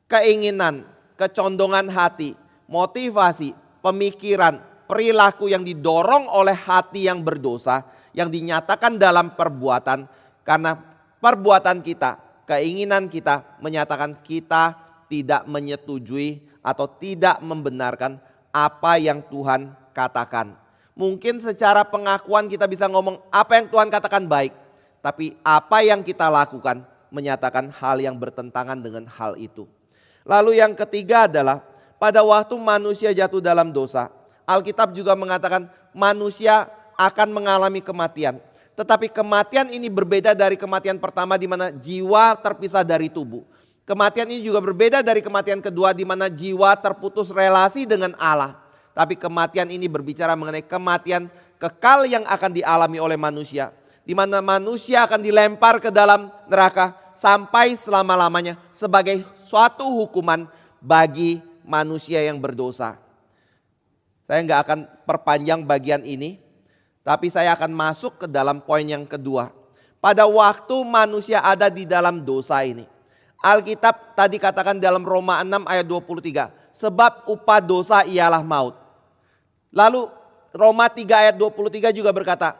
keinginan, kecondongan hati, motivasi, pemikiran, perilaku yang didorong oleh hati yang berdosa, yang dinyatakan dalam perbuatan. Karena perbuatan kita, keinginan kita menyatakan kita tidak menyetujui atau tidak membenarkan apa yang Tuhan katakan. Mungkin secara pengakuan kita bisa ngomong apa yang Tuhan katakan baik. Tapi apa yang kita lakukan menyatakan hal yang bertentangan dengan hal itu. Lalu yang ketiga adalah pada waktu manusia jatuh dalam dosa, Alkitab juga mengatakan manusia akan mengalami kematian. Tetapi kematian ini berbeda dari kematian pertama di mana jiwa terpisah dari tubuh. Kematian ini juga berbeda dari kematian kedua di mana jiwa terputus relasi dengan Allah. Tapi kematian ini berbicara mengenai kematian kekal yang akan dialami oleh manusia. Di mana manusia akan dilempar ke dalam neraka sampai selama-lamanya sebagai suatu hukuman bagi manusia yang berdosa. Saya nggak akan perpanjang bagian ini, tapi saya akan masuk ke dalam poin yang kedua. Pada waktu manusia ada di dalam dosa ini, Alkitab tadi katakan dalam Roma 6 ayat 23, sebab upah dosa ialah maut. Lalu Roma 3 ayat 23 juga berkata,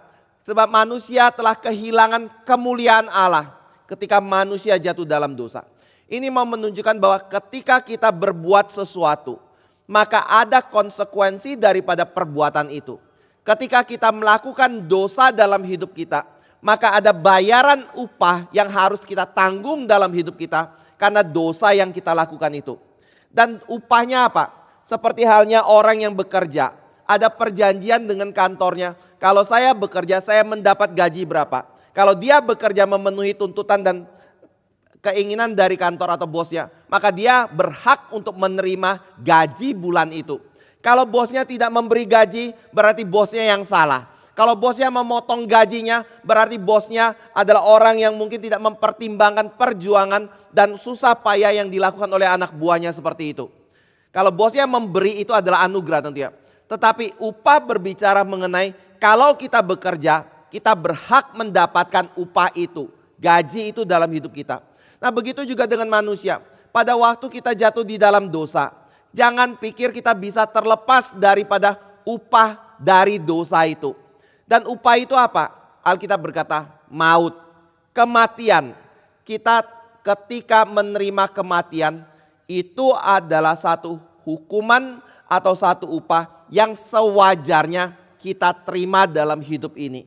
sebab manusia telah kehilangan kemuliaan Allah ketika manusia jatuh dalam dosa. Ini mau menunjukkan bahwa ketika kita berbuat sesuatu, maka ada konsekuensi daripada perbuatan itu. Ketika kita melakukan dosa dalam hidup kita, maka ada bayaran upah yang harus kita tanggung dalam hidup kita karena dosa yang kita lakukan itu. Dan upahnya apa? Seperti halnya orang yang bekerja, ada perjanjian dengan kantornya. Kalau saya bekerja, saya mendapat gaji berapa. Kalau dia bekerja memenuhi tuntutan dan keinginan dari kantor atau bosnya, maka dia berhak untuk menerima gaji bulan itu. Kalau bosnya tidak memberi gaji, berarti bosnya yang salah. Kalau bosnya memotong gajinya, berarti bosnya adalah orang yang mungkin tidak mempertimbangkan perjuangan dan susah payah yang dilakukan oleh anak buahnya seperti itu. Kalau bosnya memberi, itu adalah anugerah tentunya. Tetapi upah berbicara mengenai kalau kita bekerja, kita berhak mendapatkan upah itu, gaji itu dalam hidup kita. Nah, begitu juga dengan manusia. Pada waktu kita jatuh di dalam dosa, jangan pikir kita bisa terlepas daripada upah dari dosa itu. Dan upah itu apa? Alkitab berkata maut, kematian. Kita ketika menerima kematian, itu adalah satu hukuman atau satu upah yang sewajarnya kita terima dalam hidup ini.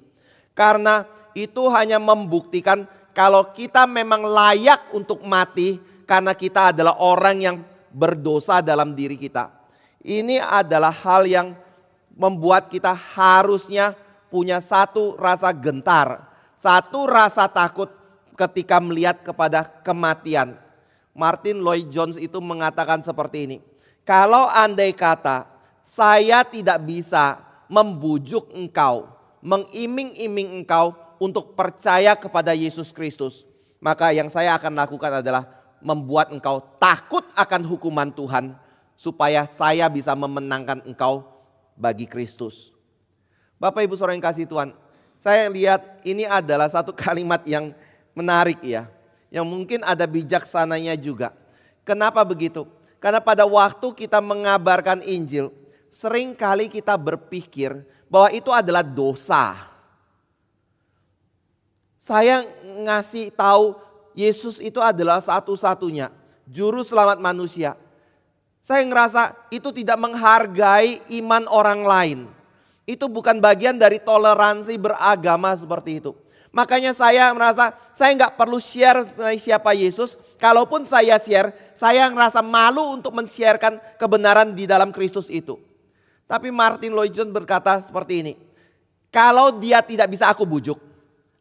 Karena itu hanya membuktikan kalau kita memang layak untuk mati karena kita adalah orang yang berdosa dalam diri kita. Ini adalah hal yang membuat kita harusnya punya satu rasa gentar, satu rasa takut ketika melihat kepada kematian. Martin Lloyd Jones itu mengatakan seperti ini. Kalau andai kata saya tidak bisa membujuk engkau, mengiming-iming engkau untuk percaya kepada Yesus Kristus, maka yang saya akan lakukan adalah membuat engkau takut akan hukuman Tuhan supaya saya bisa memenangkan engkau bagi Kristus. Bapak Ibu Saudara yang kasih Tuhan, saya lihat ini adalah satu kalimat yang menarik ya, yang mungkin ada bijaksananya juga. Kenapa begitu? Karena pada waktu kita mengabarkan Injil, seringkali kita berpikir bahwa itu adalah dosa. Saya ngasih tahu Yesus itu adalah satu-satunya juru selamat manusia. Saya ngerasa itu tidak menghargai iman orang lain. Itu bukan bagian dari toleransi beragama seperti itu. Makanya saya merasa saya nggak perlu share mengenai siapa Yesus. Kalaupun saya share, saya ngerasa malu untuk men-sharekan kebenaran di dalam Kristus itu. Tapi Martin Lloyd Jones berkata seperti ini. Kalau dia tidak bisa aku bujuk,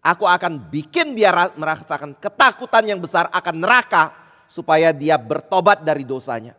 aku akan bikin dia merasakan ketakutan yang besar akan neraka supaya dia bertobat dari dosanya.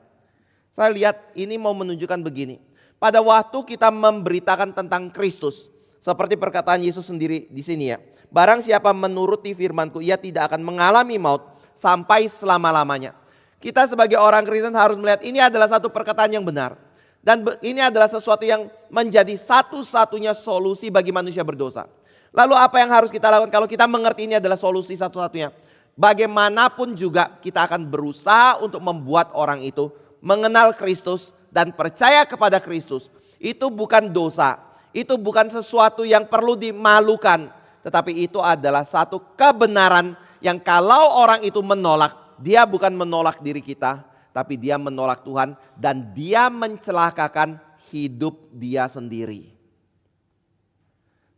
Saya lihat ini mau menunjukkan begini. Pada waktu kita memberitakan tentang Kristus, seperti perkataan Yesus sendiri di sini ya. Barang siapa menuruti firman-Ku, ia tidak akan mengalami maut sampai selama-lamanya. Kita sebagai orang Kristen harus melihat ini adalah satu perkataan yang benar. Dan ini adalah sesuatu yang menjadi satu-satunya solusi bagi manusia berdosa. Lalu apa yang harus kita lakukan kalau kita mengerti ini adalah solusi satu-satunya? Bagaimanapun juga kita akan berusaha untuk membuat orang itu mengenal Kristus dan percaya kepada Kristus. Itu bukan dosa, itu bukan sesuatu yang perlu dimalukan. Tetapi itu adalah satu kebenaran yang kalau orang itu menolak, dia bukan menolak diri kita, tapi dia menolak Tuhan dan dia mencelakakan hidup dia sendiri.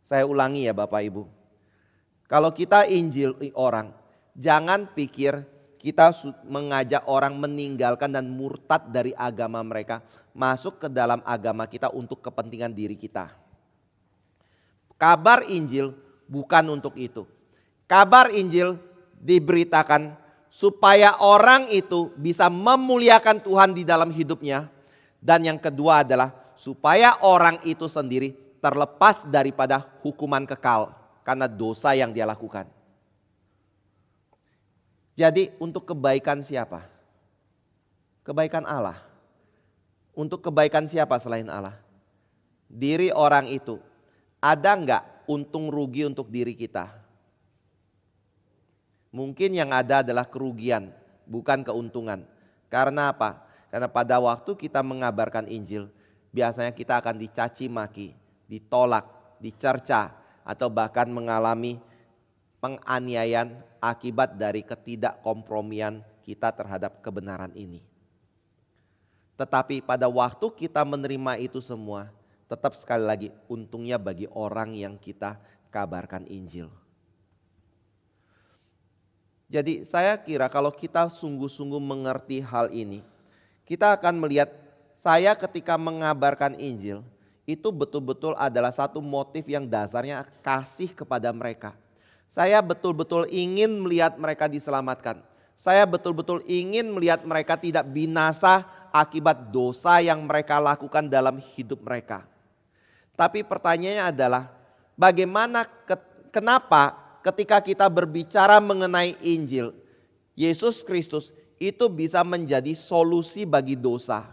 Saya ulangi ya Bapak Ibu. Kalau kita Injil orang, jangan pikir kita mengajak orang meninggalkan dan murtad dari agama mereka, masuk ke dalam agama kita untuk kepentingan diri kita. Kabar Injil bukan untuk itu. Kabar Injil diberitakan supaya orang itu bisa memuliakan Tuhan di dalam hidupnya. Dan yang kedua adalah supaya orang itu sendiri terlepas daripada hukuman kekal karena dosa yang dia lakukan. Jadi untuk kebaikan siapa? Kebaikan Allah. Untuk kebaikan siapa selain Allah? Diri orang itu. Ada enggak untung rugi untuk diri kita? Mungkin yang ada adalah kerugian, bukan keuntungan. Karena apa? Karena pada waktu kita mengabarkan Injil, biasanya kita akan dicaci maki, ditolak, dicerca, atau bahkan mengalami penganiayaan akibat dari ketidakkompromian kita terhadap kebenaran ini. Tetapi pada waktu kita menerima itu semua, tetap sekali lagi untungnya bagi orang yang kita kabarkan Injil. Jadi saya kira kalau kita sungguh-sungguh mengerti hal ini, kita akan melihat saya ketika mengabarkan Injil itu betul-betul adalah satu motif yang dasarnya kasih kepada mereka. Saya betul-betul ingin melihat mereka diselamatkan. Saya betul-betul ingin melihat mereka tidak binasa akibat dosa yang mereka lakukan dalam hidup mereka. Tapi pertanyaannya adalah kenapa ketika kita berbicara mengenai Injil, Yesus Kristus itu bisa menjadi solusi bagi dosa.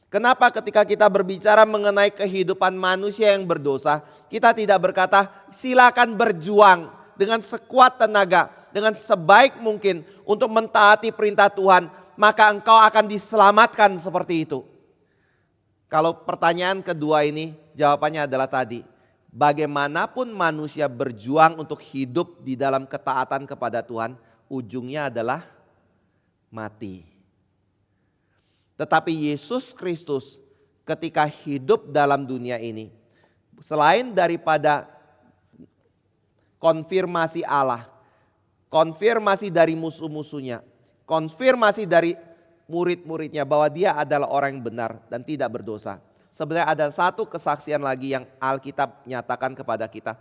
Kenapa ketika kita berbicara mengenai kehidupan manusia yang berdosa, kita tidak berkata silakan berjuang dengan sekuat tenaga, dengan sebaik mungkin untuk mentaati perintah Tuhan, maka engkau akan diselamatkan seperti itu. Kalau pertanyaan kedua ini jawabannya adalah tadi, bagaimanapun manusia berjuang untuk hidup di dalam ketaatan kepada Tuhan, ujungnya adalah mati. Tetapi Yesus Kristus ketika hidup dalam dunia ini, selain daripada konfirmasi Allah, konfirmasi dari musuh-musuhnya, konfirmasi dari murid-muridnya bahwa dia adalah orang yang benar dan tidak berdosa. Sebenarnya ada satu kesaksian lagi yang Alkitab nyatakan kepada kita,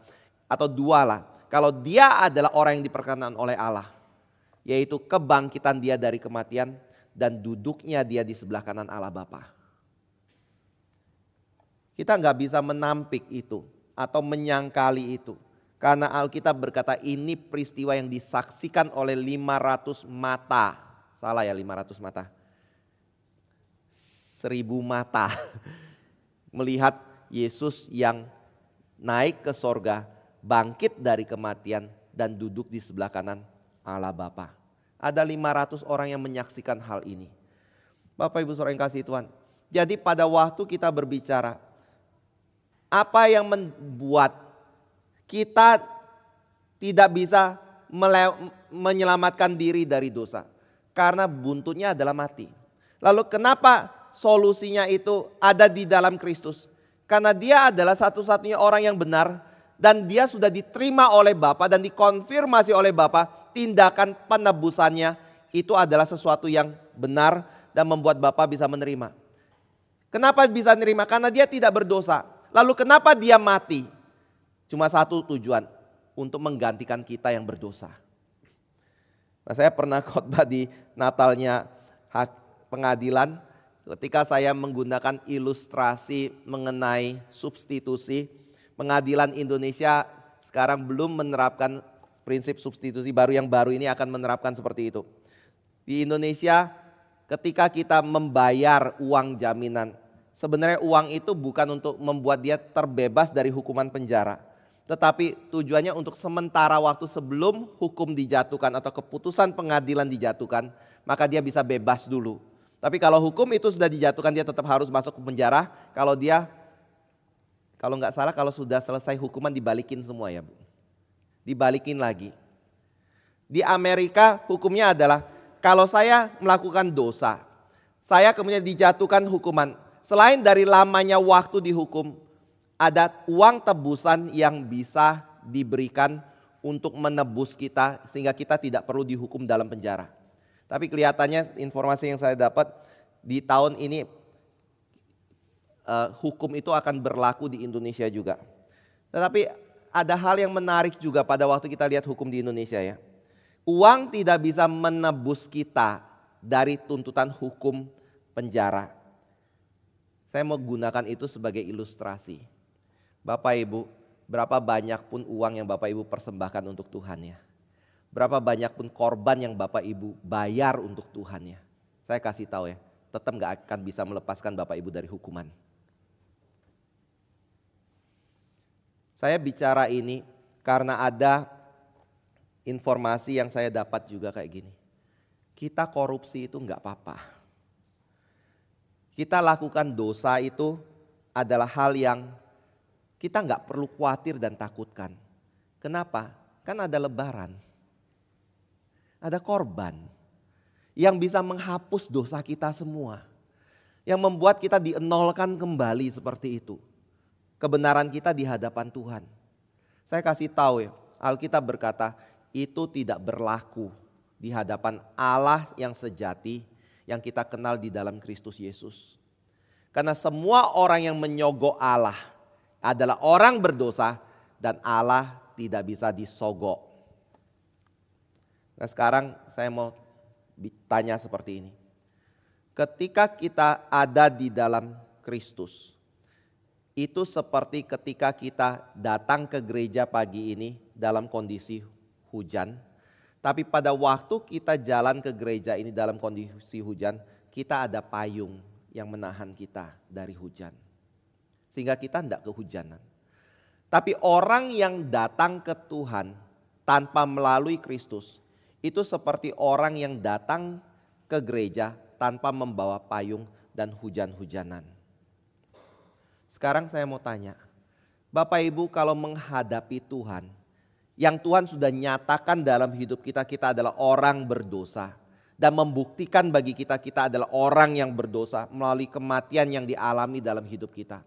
atau dua lah. Kalau dia adalah orang yang diperkenan oleh Allah, yaitu kebangkitan dia dari kematian dan duduknya dia di sebelah kanan Allah Bapa. Kita nggak bisa menampik itu atau menyangkali itu. Karena Alkitab berkata ini peristiwa yang disaksikan oleh 500 mata. Salah ya, 500 mata. 1000 mata. Melihat Yesus yang naik ke sorga, bangkit dari kematian dan duduk di sebelah kanan Allah Bapa. Ada 500 orang yang menyaksikan hal ini. Bapak Ibu Saudara yang kasih Tuhan. Jadi pada waktu kita berbicara, apa yang membuat kita tidak bisa menyelamatkan diri dari dosa? Karena buntutnya adalah mati. Lalu kenapa solusinya itu ada di dalam Kristus? Karena dia adalah satu-satunya orang yang benar dan dia sudah diterima oleh Bapa dan dikonfirmasi oleh Bapa. Tindakan penebusannya itu adalah sesuatu yang benar dan membuat Bapa bisa menerima. Kenapa bisa menerima? Karena dia tidak berdosa. Lalu kenapa dia mati? Cuma satu tujuan, untuk menggantikan kita yang berdosa. Nah, saya pernah khotbah di Natalnya pengadilan ketika saya menggunakan ilustrasi mengenai substitusi. Pengadilan Indonesia sekarang belum menerapkan prinsip substitusi, yang baru ini akan menerapkan seperti itu. Di Indonesia ketika kita membayar uang jaminan, sebenarnya uang itu bukan untuk membuat dia terbebas dari hukuman penjara. Tetapi tujuannya untuk sementara waktu sebelum hukum dijatuhkan atau keputusan pengadilan dijatuhkan, maka dia bisa bebas dulu. Tapi kalau hukum itu sudah dijatuhkan dia tetap harus masuk ke penjara. Kalau nggak salah kalau sudah selesai hukuman dibalikin semua ya Bu. Dibalikin lagi. Di Amerika hukumnya adalah kalau saya melakukan dosa, saya kemudian dijatuhkan hukuman. Selain dari lamanya waktu dihukum, ada uang tebusan yang bisa diberikan untuk menebus kita sehingga kita tidak perlu dihukum dalam penjara. Tapi kelihatannya informasi yang saya dapat di tahun ini hukum itu akan berlaku di Indonesia juga. Tetapi ada hal yang menarik juga pada waktu kita lihat hukum di Indonesia ya. Uang tidak bisa menebus kita dari tuntutan hukum penjara. Saya mau gunakan itu sebagai ilustrasi. Bapak Ibu, berapa banyak pun uang yang Bapak Ibu persembahkan untuk Tuhan ya. Berapa banyak pun korban yang Bapak Ibu bayar untuk Tuhan ya. Saya kasih tahu ya, tetap gak akan bisa melepaskan Bapak Ibu dari hukuman. Saya bicara ini karena ada informasi yang saya dapat juga kayak gini. Kita korupsi itu enggak apa-apa. Kita lakukan dosa itu adalah hal yang kita enggak perlu khawatir dan takutkan. Kenapa? Kan ada lebaran. Ada korban yang bisa menghapus dosa kita semua. Yang membuat kita dienolkan kembali seperti itu. Kebenaran kita di hadapan Tuhan. Saya kasih tahu ya, Alkitab berkata itu tidak berlaku di hadapan Allah yang sejati yang kita kenal di dalam Kristus Yesus. Karena semua orang yang menyogok Allah adalah orang berdosa dan Allah tidak bisa disogok. Nah sekarang saya mau tanya seperti ini. Ketika kita ada di dalam Kristus, itu seperti ketika kita datang ke gereja pagi ini dalam kondisi hujan. Tapi pada waktu kita jalan ke gereja ini dalam kondisi hujan, kita ada payung yang menahan kita dari hujan. Sehingga kita tidak kehujanan. Tapi orang yang datang ke Tuhan tanpa melalui Kristus, itu seperti orang yang datang ke gereja tanpa membawa payung dan hujan-hujanan. Sekarang saya mau tanya, Bapak Ibu kalau menghadapi Tuhan, yang Tuhan sudah nyatakan dalam hidup kita, kita adalah orang berdosa. Dan membuktikan bagi kita, kita adalah orang yang berdosa melalui kematian yang dialami dalam hidup kita.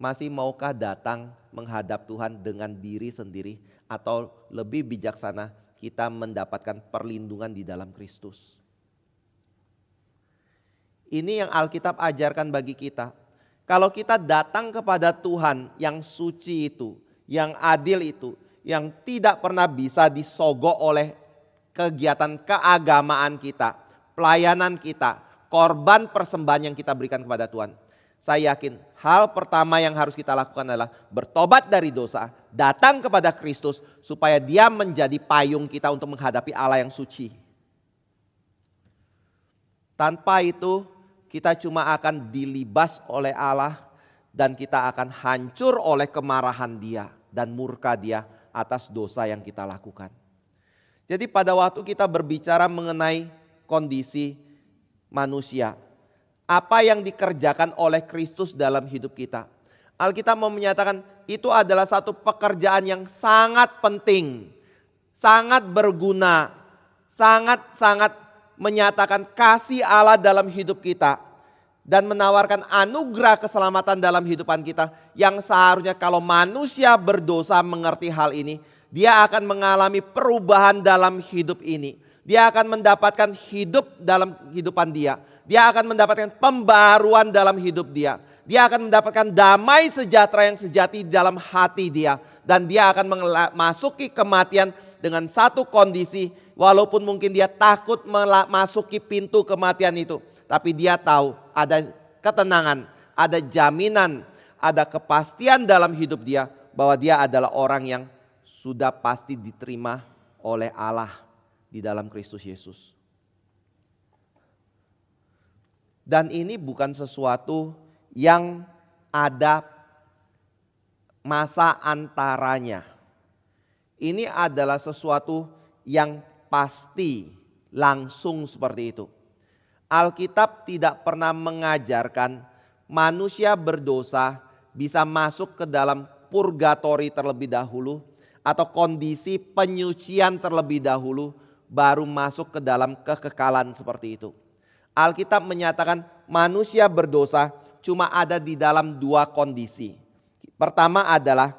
Masih maukah datang menghadap Tuhan dengan diri sendiri atau lebih bijaksana kita mendapatkan perlindungan di dalam Kristus? Ini yang Alkitab ajarkan bagi kita. Kalau kita datang kepada Tuhan yang suci itu, yang adil itu, yang tidak pernah bisa disogok oleh kegiatan keagamaan kita, pelayanan kita, korban persembahan yang kita berikan kepada Tuhan. Saya yakin hal pertama yang harus kita lakukan adalah bertobat dari dosa, datang kepada Kristus supaya Dia menjadi payung kita untuk menghadapi Allah yang suci. Tanpa itu kita cuma akan dilibas oleh Allah dan kita akan hancur oleh kemarahan Dia dan murka Dia atas dosa yang kita lakukan. Jadi pada waktu kita berbicara mengenai kondisi manusia, apa yang dikerjakan oleh Kristus dalam hidup kita, Alkitab mau menyatakan itu adalah satu pekerjaan yang sangat penting, sangat berguna, sangat-sangat menyatakan kasih Allah dalam hidup kita dan menawarkan anugerah keselamatan dalam hidupan kita yang seharusnya kalau manusia berdosa mengerti hal ini, dia akan mengalami perubahan dalam hidup ini. Dia akan mendapatkan hidup dalam kehidupan dia. Dia akan mendapatkan pembaruan dalam hidup dia. Dia akan mendapatkan damai sejahtera yang sejati dalam hati dia. Dan dia akan memasuki kematian dengan satu kondisi. Walaupun mungkin dia takut memasuki pintu kematian itu. Tapi dia tahu ada ketenangan, ada jaminan, ada kepastian dalam hidup dia. Bahwa dia adalah orang yang sudah pasti diterima oleh Allah di dalam Kristus Yesus. Dan ini bukan sesuatu yang ada masa antaranya. Ini adalah sesuatu yang pasti langsung seperti itu. Alkitab tidak pernah mengajarkan manusia berdosa bisa masuk ke dalam purgatori terlebih dahulu atau kondisi penyucian terlebih dahulu baru masuk ke dalam kekekalan seperti itu. Alkitab menyatakan manusia berdosa cuma ada di dalam dua kondisi. Pertama adalah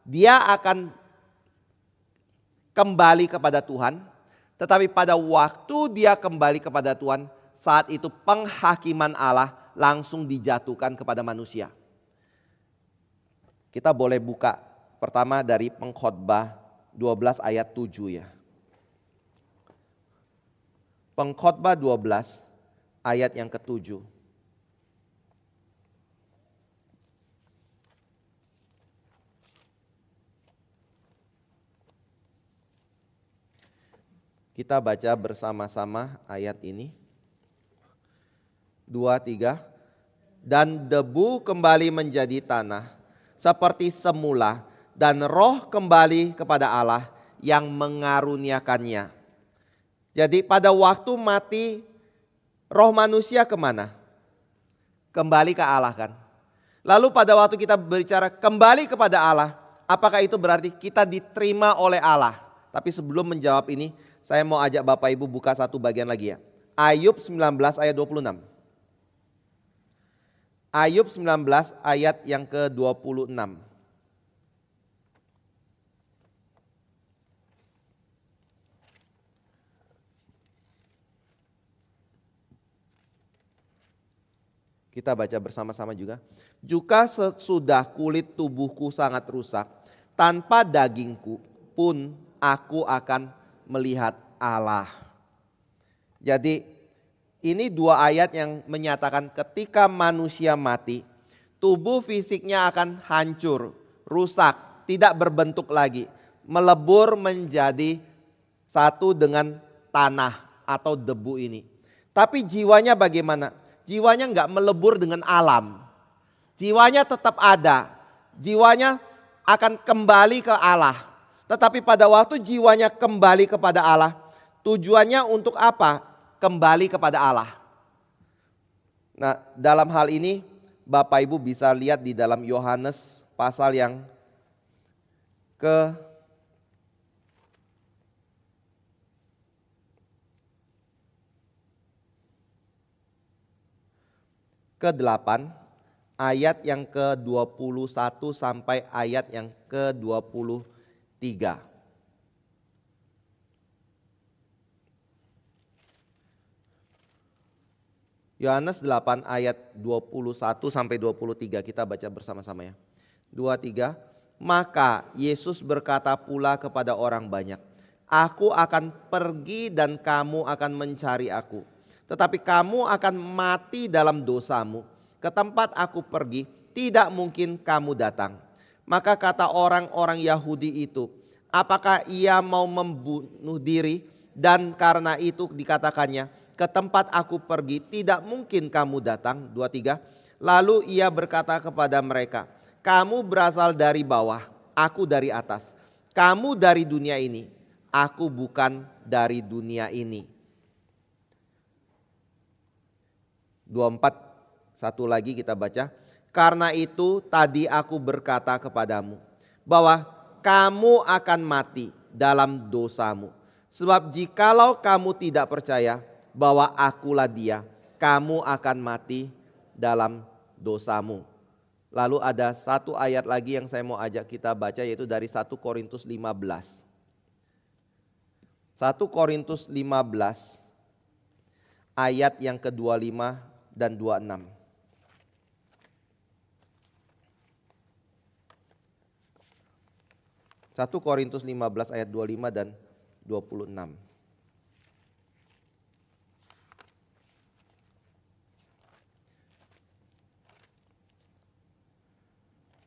dia akan kembali kepada Tuhan, tetapi pada waktu dia kembali kepada Tuhan, saat itu penghakiman Allah langsung dijatuhkan kepada manusia. Kita boleh buka pertama dari Pengkhotbah 12 ayat 7 ya. Pengkhotbah 12 ayat yang ke-7. Kita baca bersama-sama ayat ini. 2, 3. Dan debu kembali menjadi tanah seperti semula, dan roh kembali kepada Allah yang mengaruniakannya. Jadi pada waktu mati, roh manusia kemana? Kembali ke Allah kan. Lalu pada waktu kita berbicara kembali kepada Allah, apakah itu berarti kita diterima oleh Allah? Tapi sebelum menjawab ini, saya mau ajak Bapak Ibu buka satu bagian lagi ya. Ayub 19 ayat 26. Ayub 19 ayat yang ke-26. Kita baca bersama-sama juga. Juga sesudah kulit tubuhku sangat rusak, tanpa dagingku pun aku akan melihat Allah. Jadi ini dua ayat yang menyatakan ketika manusia mati, tubuh fisiknya akan hancur, rusak, tidak berbentuk lagi, melebur menjadi satu dengan tanah atau debu ini. Tapi jiwanya bagaimana? Jiwanya enggak melebur dengan alam. Jiwanya tetap ada. Jiwanya akan kembali ke Allah. Tetapi pada waktu jiwanya kembali kepada Allah, tujuannya untuk apa? Kembali kepada Allah. Nah, dalam hal ini Bapak Ibu bisa lihat di dalam Yohanes pasal yang ke-8 ayat yang ke-21 sampai ayat yang ke-23. Yohanes 8 ayat 21 sampai 23 kita baca bersama-sama ya. 23. Maka Yesus berkata pula kepada orang banyak, aku akan pergi dan kamu akan mencari aku. Tetapi kamu akan mati dalam dosamu. Ke tempat aku pergi tidak mungkin kamu datang. Maka kata orang-orang Yahudi itu, apakah ia mau membunuh diri? Dan karena itu dikatakannya, ke tempat aku pergi tidak mungkin kamu datang. 23. Lalu ia berkata kepada mereka, kamu berasal dari bawah, aku dari atas. Kamu dari dunia ini, aku bukan dari dunia ini. 24, satu lagi kita baca. Karena itu tadi aku berkata kepadamu bahwa kamu akan mati dalam dosamu. Sebab jikalau kamu tidak percaya bahwa akulah dia, kamu akan mati dalam dosamu. Lalu ada satu ayat lagi yang saya mau ajak kita baca, yaitu dari 1 Korintus 15. 1 Korintus 15 ayat yang ke-25 dan 26. 1 Korintus 15 ayat 25 dan 26.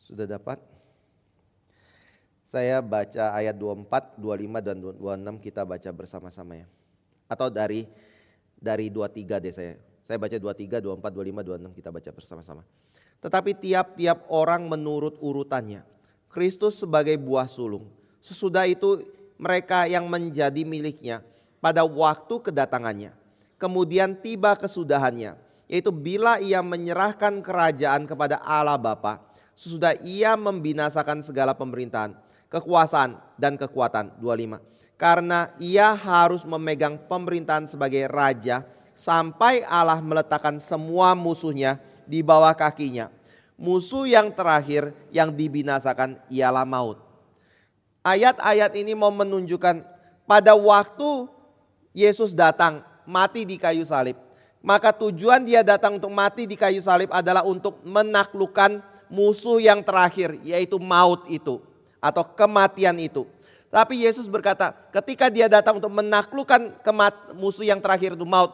Sudah dapat? Saya baca ayat 24, 25 dan 26 kita baca bersama-sama ya. Atau dari 23 deh saya. Saya baca 23, 24, 25, 26 kita baca bersama-sama. Tetapi tiap-tiap orang menurut urutannya. Kristus sebagai buah sulung. Sesudah itu mereka yang menjadi miliknya pada waktu kedatangannya. Kemudian tiba kesudahannya, yaitu bila ia menyerahkan kerajaan kepada Allah Bapa. Sesudah ia membinasakan segala pemerintahan, kekuasaan dan kekuatan. 25. Karena ia harus memegang pemerintahan sebagai raja sampai Allah meletakkan semua musuhnya di bawah kakinya. Musuh yang terakhir yang dibinasakan ialah maut. Ayat-ayat ini mau menunjukkan pada waktu Yesus datang mati di kayu salib, maka tujuan dia datang untuk mati di kayu salib adalah untuk menaklukkan musuh yang terakhir, yaitu maut itu atau kematian itu. Tapi Yesus berkata ketika dia datang untuk menaklukkan musuh yang terakhir itu maut,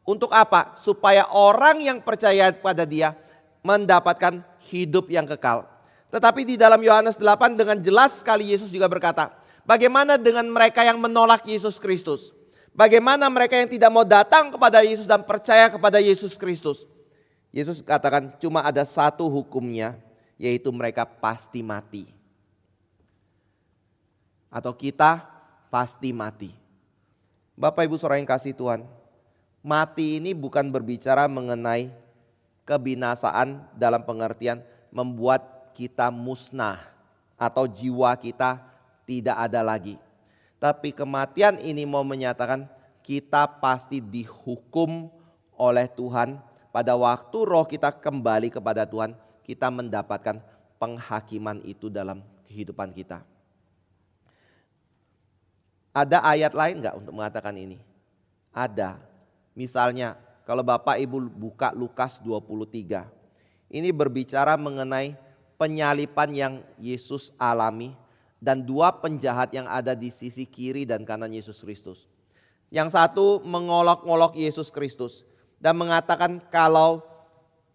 untuk apa? Supaya orang yang percaya pada dia mendapatkan hidup yang kekal. Tetapi di dalam Yohanes 8 dengan jelas sekali Yesus juga berkata, bagaimana dengan mereka yang menolak Yesus Kristus? Bagaimana mereka yang tidak mau datang kepada Yesus dan percaya kepada Yesus Kristus? Yesus katakan cuma ada satu hukumnya, yaitu mereka pasti mati. Atau kita pasti mati. Bapak Ibu Saudara yang kasih Tuhan, mati ini bukan berbicara mengenai kebinasaan dalam pengertian membuat kita musnah atau jiwa kita tidak ada lagi. Tapi kematian ini mau menyatakan kita pasti dihukum oleh Tuhan. Pada waktu roh kita kembali kepada Tuhan, kita mendapatkan penghakiman itu dalam kehidupan kita. Ada ayat lain enggak untuk mengatakan ini? Ada. Misalnya Kalau Bapak Ibu buka Lukas 23, ini berbicara mengenai penyalipan yang Yesus alami dan dua penjahat yang ada di sisi kiri dan kanan Yesus Kristus. Yang satu mengolok-olok Yesus Kristus dan mengatakan kalau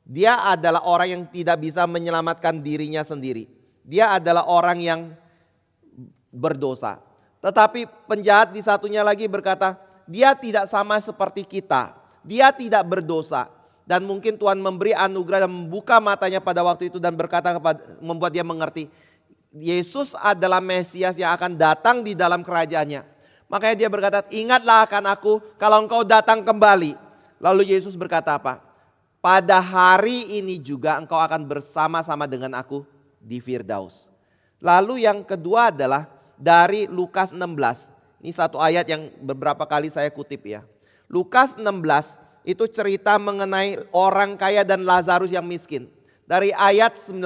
dia adalah orang yang tidak bisa menyelamatkan dirinya sendiri. Dia adalah orang yang berdosa. Tetapi penjahat di satunya lagi berkata, dia tidak sama seperti kita. Dia tidak berdosa. Dan mungkin Tuhan memberi anugerah dan membuka matanya pada waktu itu dan berkata membuat dia mengerti. Yesus adalah Mesias yang akan datang di dalam kerajaannya. Makanya dia berkata, ingatlah akan aku kalau engkau datang kembali. Lalu Yesus berkata apa? Pada hari ini juga engkau akan bersama-sama dengan aku di Firdaus. Lalu yang kedua adalah dari Lukas 16. Ini satu ayat yang beberapa kali saya kutip ya. Lukas 16 itu cerita mengenai orang kaya dan Lazarus yang miskin. Dari ayat 19.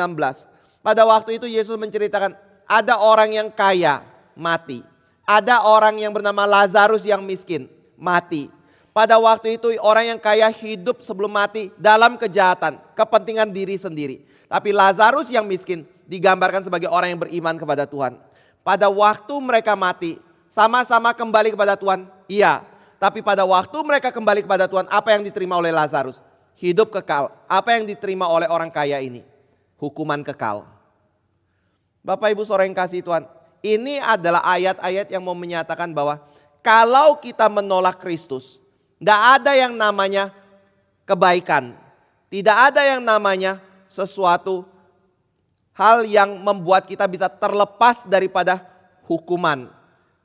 Pada waktu itu Yesus menceritakan ada orang yang kaya mati. Ada orang yang bernama Lazarus yang miskin mati. Pada waktu itu orang yang kaya hidup sebelum mati dalam kejahatan, kepentingan diri sendiri. Tapi Lazarus yang miskin digambarkan sebagai orang yang beriman kepada Tuhan. Pada waktu mereka mati, sama-sama kembali kepada Tuhan, iya. Tapi pada waktu mereka kembali kepada Tuhan, apa yang diterima oleh Lazarus? Hidup kekal. Apa yang diterima oleh orang kaya ini? Hukuman kekal. Bapak Ibu saudara yang kasih Tuhan, ini adalah ayat-ayat yang mau menyatakan bahwa kalau kita menolak Kristus, tidak ada yang namanya kebaikan. Tidak ada yang namanya sesuatu hal yang membuat kita bisa terlepas daripada hukuman.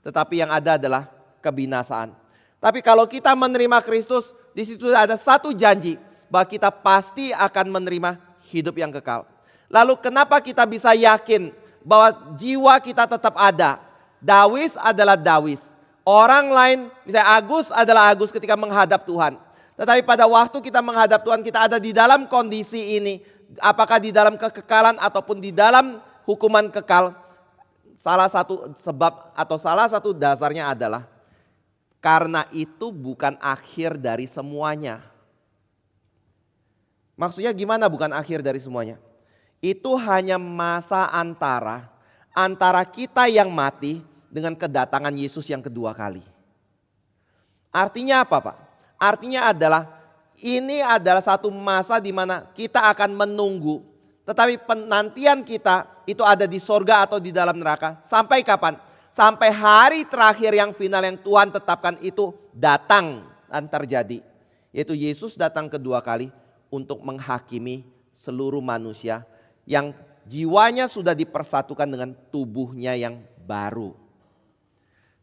Tetapi yang ada adalah kebinasaan. Tapi kalau kita menerima Kristus, di situ ada satu janji bahwa kita pasti akan menerima hidup yang kekal. Lalu kenapa kita bisa yakin bahwa jiwa kita tetap ada? Dawis adalah Dawis. Orang lain, misalnya Agus adalah Agus ketika menghadap Tuhan. Tetapi pada waktu kita menghadap Tuhan, kita ada di dalam kondisi ini. Apakah di dalam kekekalan ataupun di dalam hukuman kekal. Salah satu sebab atau salah satu dasarnya adalah karena itu bukan akhir dari semuanya. Maksudnya gimana bukan akhir dari semuanya? Itu hanya masa antara kita yang mati dengan kedatangan Yesus yang kedua kali. Artinya apa Pak? Artinya adalah ini adalah satu masa di mana kita akan menunggu. Tetapi penantian kita itu ada di sorga atau di dalam neraka. Sampai kapan? Sampai hari terakhir yang final yang Tuhan tetapkan itu datang dan terjadi. Yaitu Yesus datang kedua kali untuk menghakimi seluruh manusia yang jiwanya sudah dipersatukan dengan tubuhnya yang baru.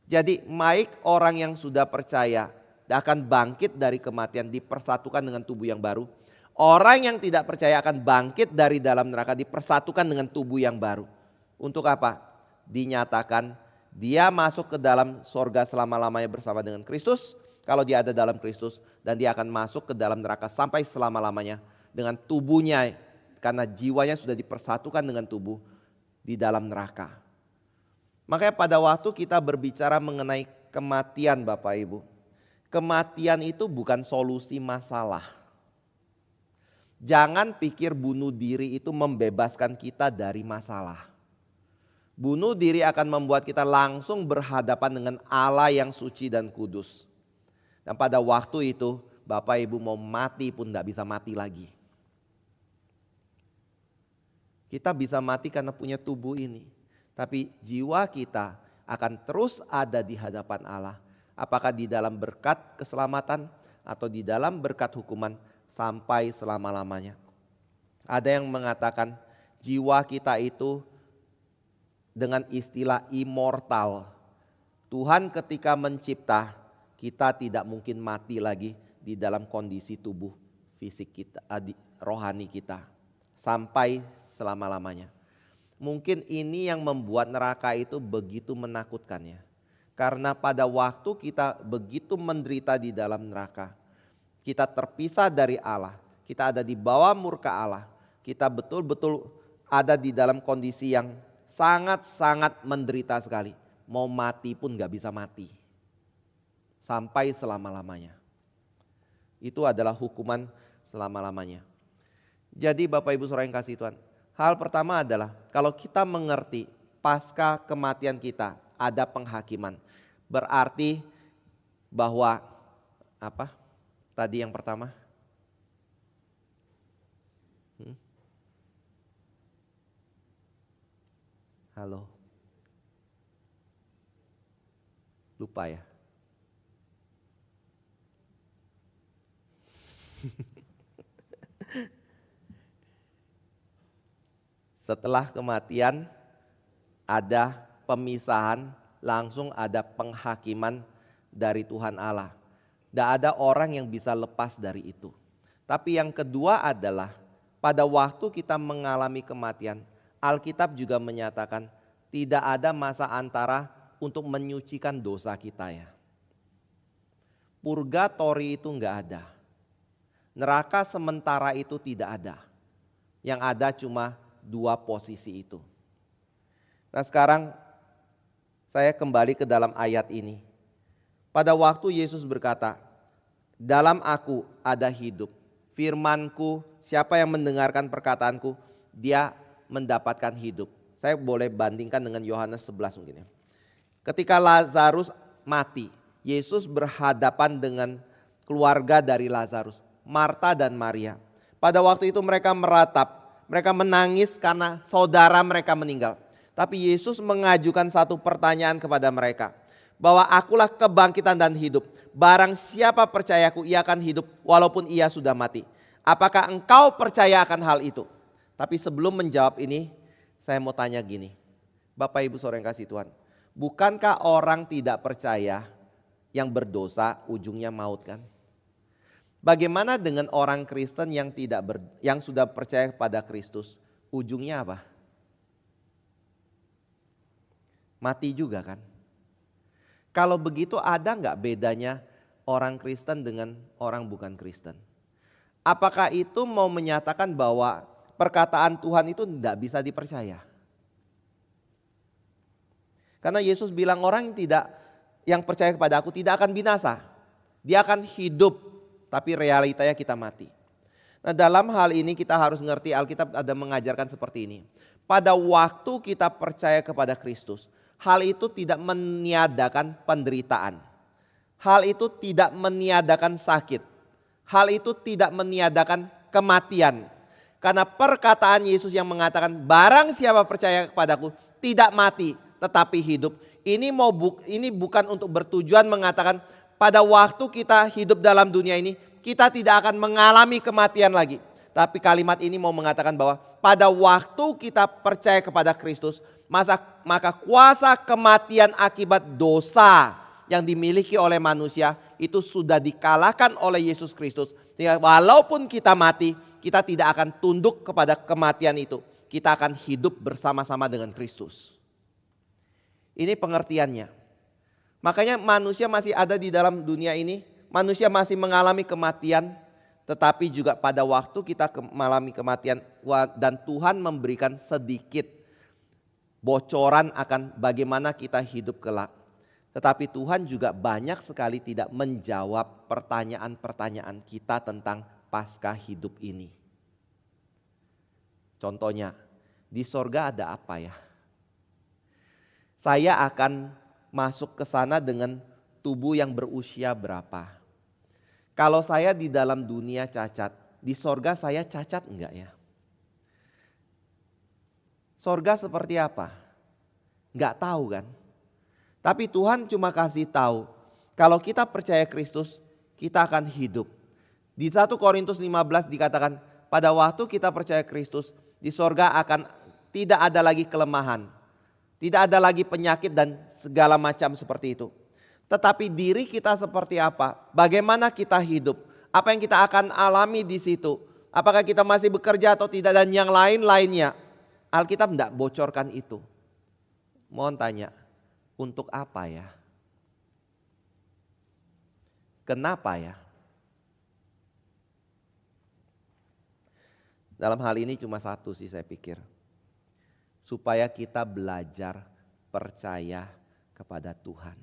Jadi baik orang yang sudah percaya akan bangkit dari kematian dipersatukan dengan tubuh yang baru. Orang yang tidak percaya akan bangkit dari dalam neraka dipersatukan dengan tubuh yang baru. Untuk apa? Dinyatakan dia masuk ke dalam sorga selama-lamanya bersama dengan Kristus. Kalau dia ada dalam Kristus. Dan dia akan masuk ke dalam neraka sampai selama-lamanya. Dengan tubuhnya. Karena jiwanya sudah dipersatukan dengan tubuh di dalam neraka. Makanya pada waktu kita berbicara mengenai kematian Bapak Ibu. Kematian itu bukan solusi masalah. Jangan pikir bunuh diri itu membebaskan kita dari masalah. Bunuh diri akan membuat kita langsung berhadapan dengan Allah yang suci dan kudus. Dan pada waktu itu Bapak Ibu mau mati pun tidak bisa mati lagi. Kita bisa mati karena punya tubuh ini. Tapi jiwa kita akan terus ada di hadapan Allah. Apakah di dalam berkat keselamatan atau di dalam berkat hukuman sampai selama-lamanya. Ada yang mengatakan jiwa kita itu dengan istilah immortal. Tuhan ketika mencipta kita tidak mungkin mati lagi di dalam kondisi tubuh fisik kita, rohani kita sampai selama-lamanya. Mungkin ini yang membuat neraka itu begitu menakutkannya. Karena pada waktu kita begitu menderita di dalam neraka, kita terpisah dari Allah, kita ada di bawah murka Allah, kita betul-betul ada di dalam kondisi yang sangat-sangat menderita sekali. Mau mati pun gak bisa mati. Sampai selama-lamanya. Itu adalah hukuman selama-lamanya. Jadi Bapak Ibu Saudara yang kasih Tuhan, hal pertama adalah kalau kita mengerti pasca kematian kita ada penghakiman. Berarti bahwa apa? Tadi yang pertama. Halo. Lupa ya. Setelah kematian ada pemisahan, langsung ada penghakiman dari Tuhan Allah. Tidak ada orang yang bisa lepas dari itu. Tapi yang kedua adalah pada waktu kita mengalami kematian, Alkitab juga menyatakan tidak ada masa antara untuk menyucikan dosa kita ya. Purgatori itu enggak ada. Neraka sementara itu tidak ada. Yang ada cuma dua posisi itu. Nah sekarang saya kembali ke dalam ayat ini. Pada waktu Yesus berkata, dalam aku ada hidup, firmanku, siapa yang mendengarkan perkataanku, dia mendapatkan hidup. Saya boleh bandingkan dengan Yohanes 11 mungkin ya. Ketika Lazarus mati, Yesus berhadapan dengan keluarga dari Lazarus, Marta dan Maria. Pada waktu itu mereka meratap, mereka menangis karena saudara mereka meninggal. Tapi Yesus mengajukan satu pertanyaan kepada mereka, bahwa akulah kebangkitan dan hidup. Barang siapa percayaku, ia akan hidup walaupun ia sudah mati. Apakah engkau percaya akan hal itu? Tapi sebelum menjawab ini, saya mau tanya gini. Bapak Ibu Saudara yang kasih Tuhan, bukankah orang tidak percaya yang berdosa ujungnya maut kan? Bagaimana dengan orang Kristen yang yang sudah percaya kepada Kristus? Ujungnya apa? Mati juga kan? Kalau begitu ada nggak bedanya orang Kristen dengan orang bukan Kristen? Apakah itu mau menyatakan bahwa perkataan Tuhan itu tidak bisa dipercaya? Karena Yesus bilang orang yang percaya kepada aku tidak akan binasa. Dia akan hidup, tapi realitanya kita mati. Nah dalam hal ini kita harus ngerti, Alkitab ada mengajarkan seperti ini. Pada waktu kita percaya kepada Kristus, hal itu tidak meniadakan penderitaan. Hal itu tidak meniadakan sakit. Hal itu tidak meniadakan kematian. Karena perkataan Yesus yang mengatakan barang siapa percaya kepadaku tidak mati tetapi hidup. Ini bukan untuk bertujuan mengatakan pada waktu kita hidup dalam dunia ini kita tidak akan mengalami kematian lagi. Tapi kalimat ini mau mengatakan bahwa pada waktu kita percaya kepada Kristus, maka kuasa kematian akibat dosa yang dimiliki oleh manusia itu sudah dikalahkan oleh Yesus Kristus. Sehingga walaupun kita mati, kita tidak akan tunduk kepada kematian itu. Kita akan hidup bersama-sama dengan Kristus. Ini pengertiannya. Makanya manusia masih ada di dalam dunia ini, manusia masih mengalami kematian, tetapi juga pada waktu kita mengalami kematian dan Tuhan memberikan sedikit bocoran akan bagaimana kita hidup kelak. Tetapi Tuhan juga banyak sekali tidak menjawab pertanyaan-pertanyaan kita tentang pasca hidup ini. Contohnya, di sorga ada apa ya? Saya akan masuk ke sana dengan tubuh yang berusia berapa? Kalau saya di dalam dunia cacat, di sorga saya cacat enggak ya? Sorga seperti apa? Enggak tahu kan? Tapi Tuhan cuma kasih tahu, kalau kita percaya Kristus, kita akan hidup. Di 1 Korintus 15 dikatakan, pada waktu kita percaya Kristus, di sorga akan tidak ada lagi kelemahan. Tidak ada lagi penyakit dan segala macam seperti itu. Tetapi diri kita seperti apa? Bagaimana kita hidup? Apa yang kita akan alami di situ? Apakah kita masih bekerja atau tidak dan yang lain-lainnya? Alkitab tidak bocorkan itu. Mohon tanya, untuk apa ya? Kenapa ya? Dalam hal ini cuma satu sih saya pikir. Supaya kita belajar percaya kepada Tuhan.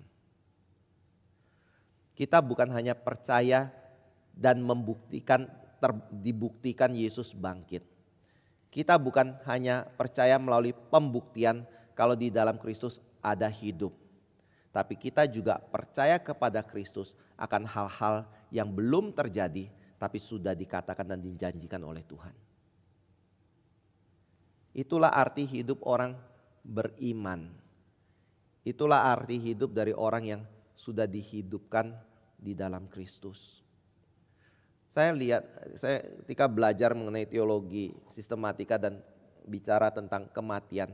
Kita bukan hanya percaya dan dibuktikan Yesus bangkit. Kita bukan hanya percaya melalui pembuktian kalau di dalam Kristus ada hidup. Tapi kita juga percaya kepada Kristus akan hal-hal yang belum terjadi tapi sudah dikatakan dan dijanjikan oleh Tuhan. Itulah arti hidup orang beriman. Itulah arti hidup dari orang yang sudah dihidupkan di dalam Kristus. Saya ketika belajar mengenai teologi, sistematika dan bicara tentang kematian.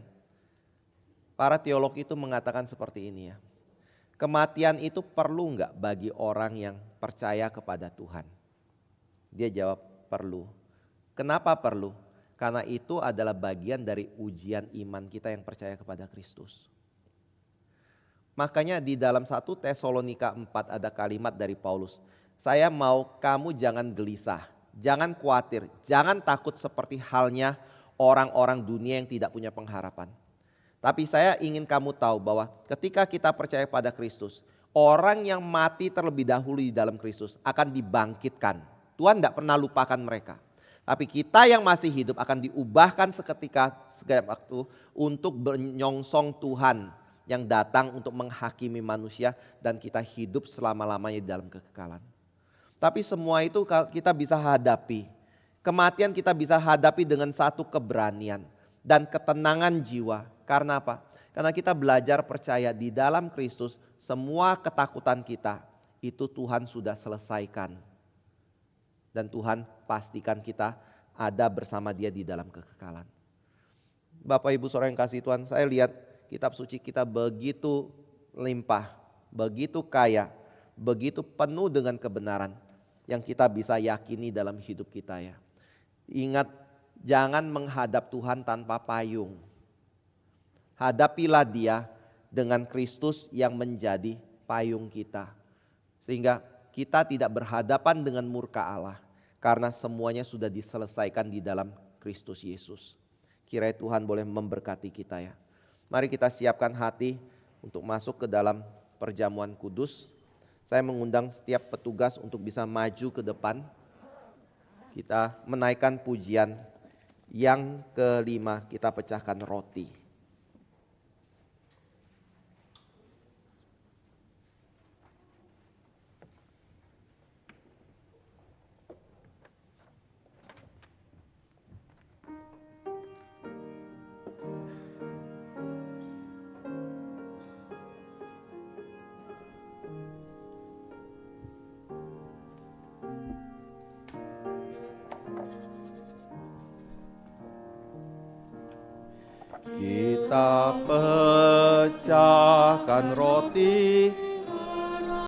Para teolog itu mengatakan seperti ini ya. Kematian itu perlu enggak bagi orang yang percaya kepada Tuhan? Dia jawab perlu. Kenapa perlu? Karena itu adalah bagian dari ujian iman kita yang percaya kepada Kristus. Makanya di dalam 1 Tesalonika 4 ada kalimat dari Paulus. Saya mau kamu jangan gelisah, jangan khawatir, jangan takut seperti halnya orang-orang dunia yang tidak punya pengharapan. Tapi saya ingin kamu tahu bahwa ketika kita percaya pada Kristus, orang yang mati terlebih dahulu di dalam Kristus akan dibangkitkan. Tuhan tidak pernah lupakan mereka. Tapi kita yang masih hidup akan diubahkan seketika setiap waktu untuk menyongsong Tuhan yang datang untuk menghakimi manusia dan kita hidup selama-lamanya di dalam kekekalan. Tapi semua itu kita bisa hadapi. Kematian kita bisa hadapi dengan satu keberanian dan ketenangan jiwa. Karena apa? Karena kita belajar percaya di dalam Kristus semua ketakutan kita itu Tuhan sudah selesaikan. Dan Tuhan pastikan kita ada bersama Dia di dalam kekekalan. Bapak Ibu Saudara yang kasih Tuhan, saya lihat kitab suci kita begitu limpah, begitu kaya, begitu penuh dengan kebenaran yang kita bisa yakini dalam hidup kita ya. Ingat, jangan menghadap Tuhan tanpa payung. Hadapilah Dia dengan Kristus yang menjadi payung kita. Sehingga kita tidak berhadapan dengan murka Allah karena semuanya sudah diselesaikan di dalam Kristus Yesus. Kiranya Tuhan boleh memberkati kita ya. Mari kita siapkan hati untuk masuk ke dalam perjamuan kudus. Saya mengundang setiap petugas untuk bisa maju ke depan. Kita menaikkan pujian yang kelima, kita pecahkan roti. Kita pecahkan roti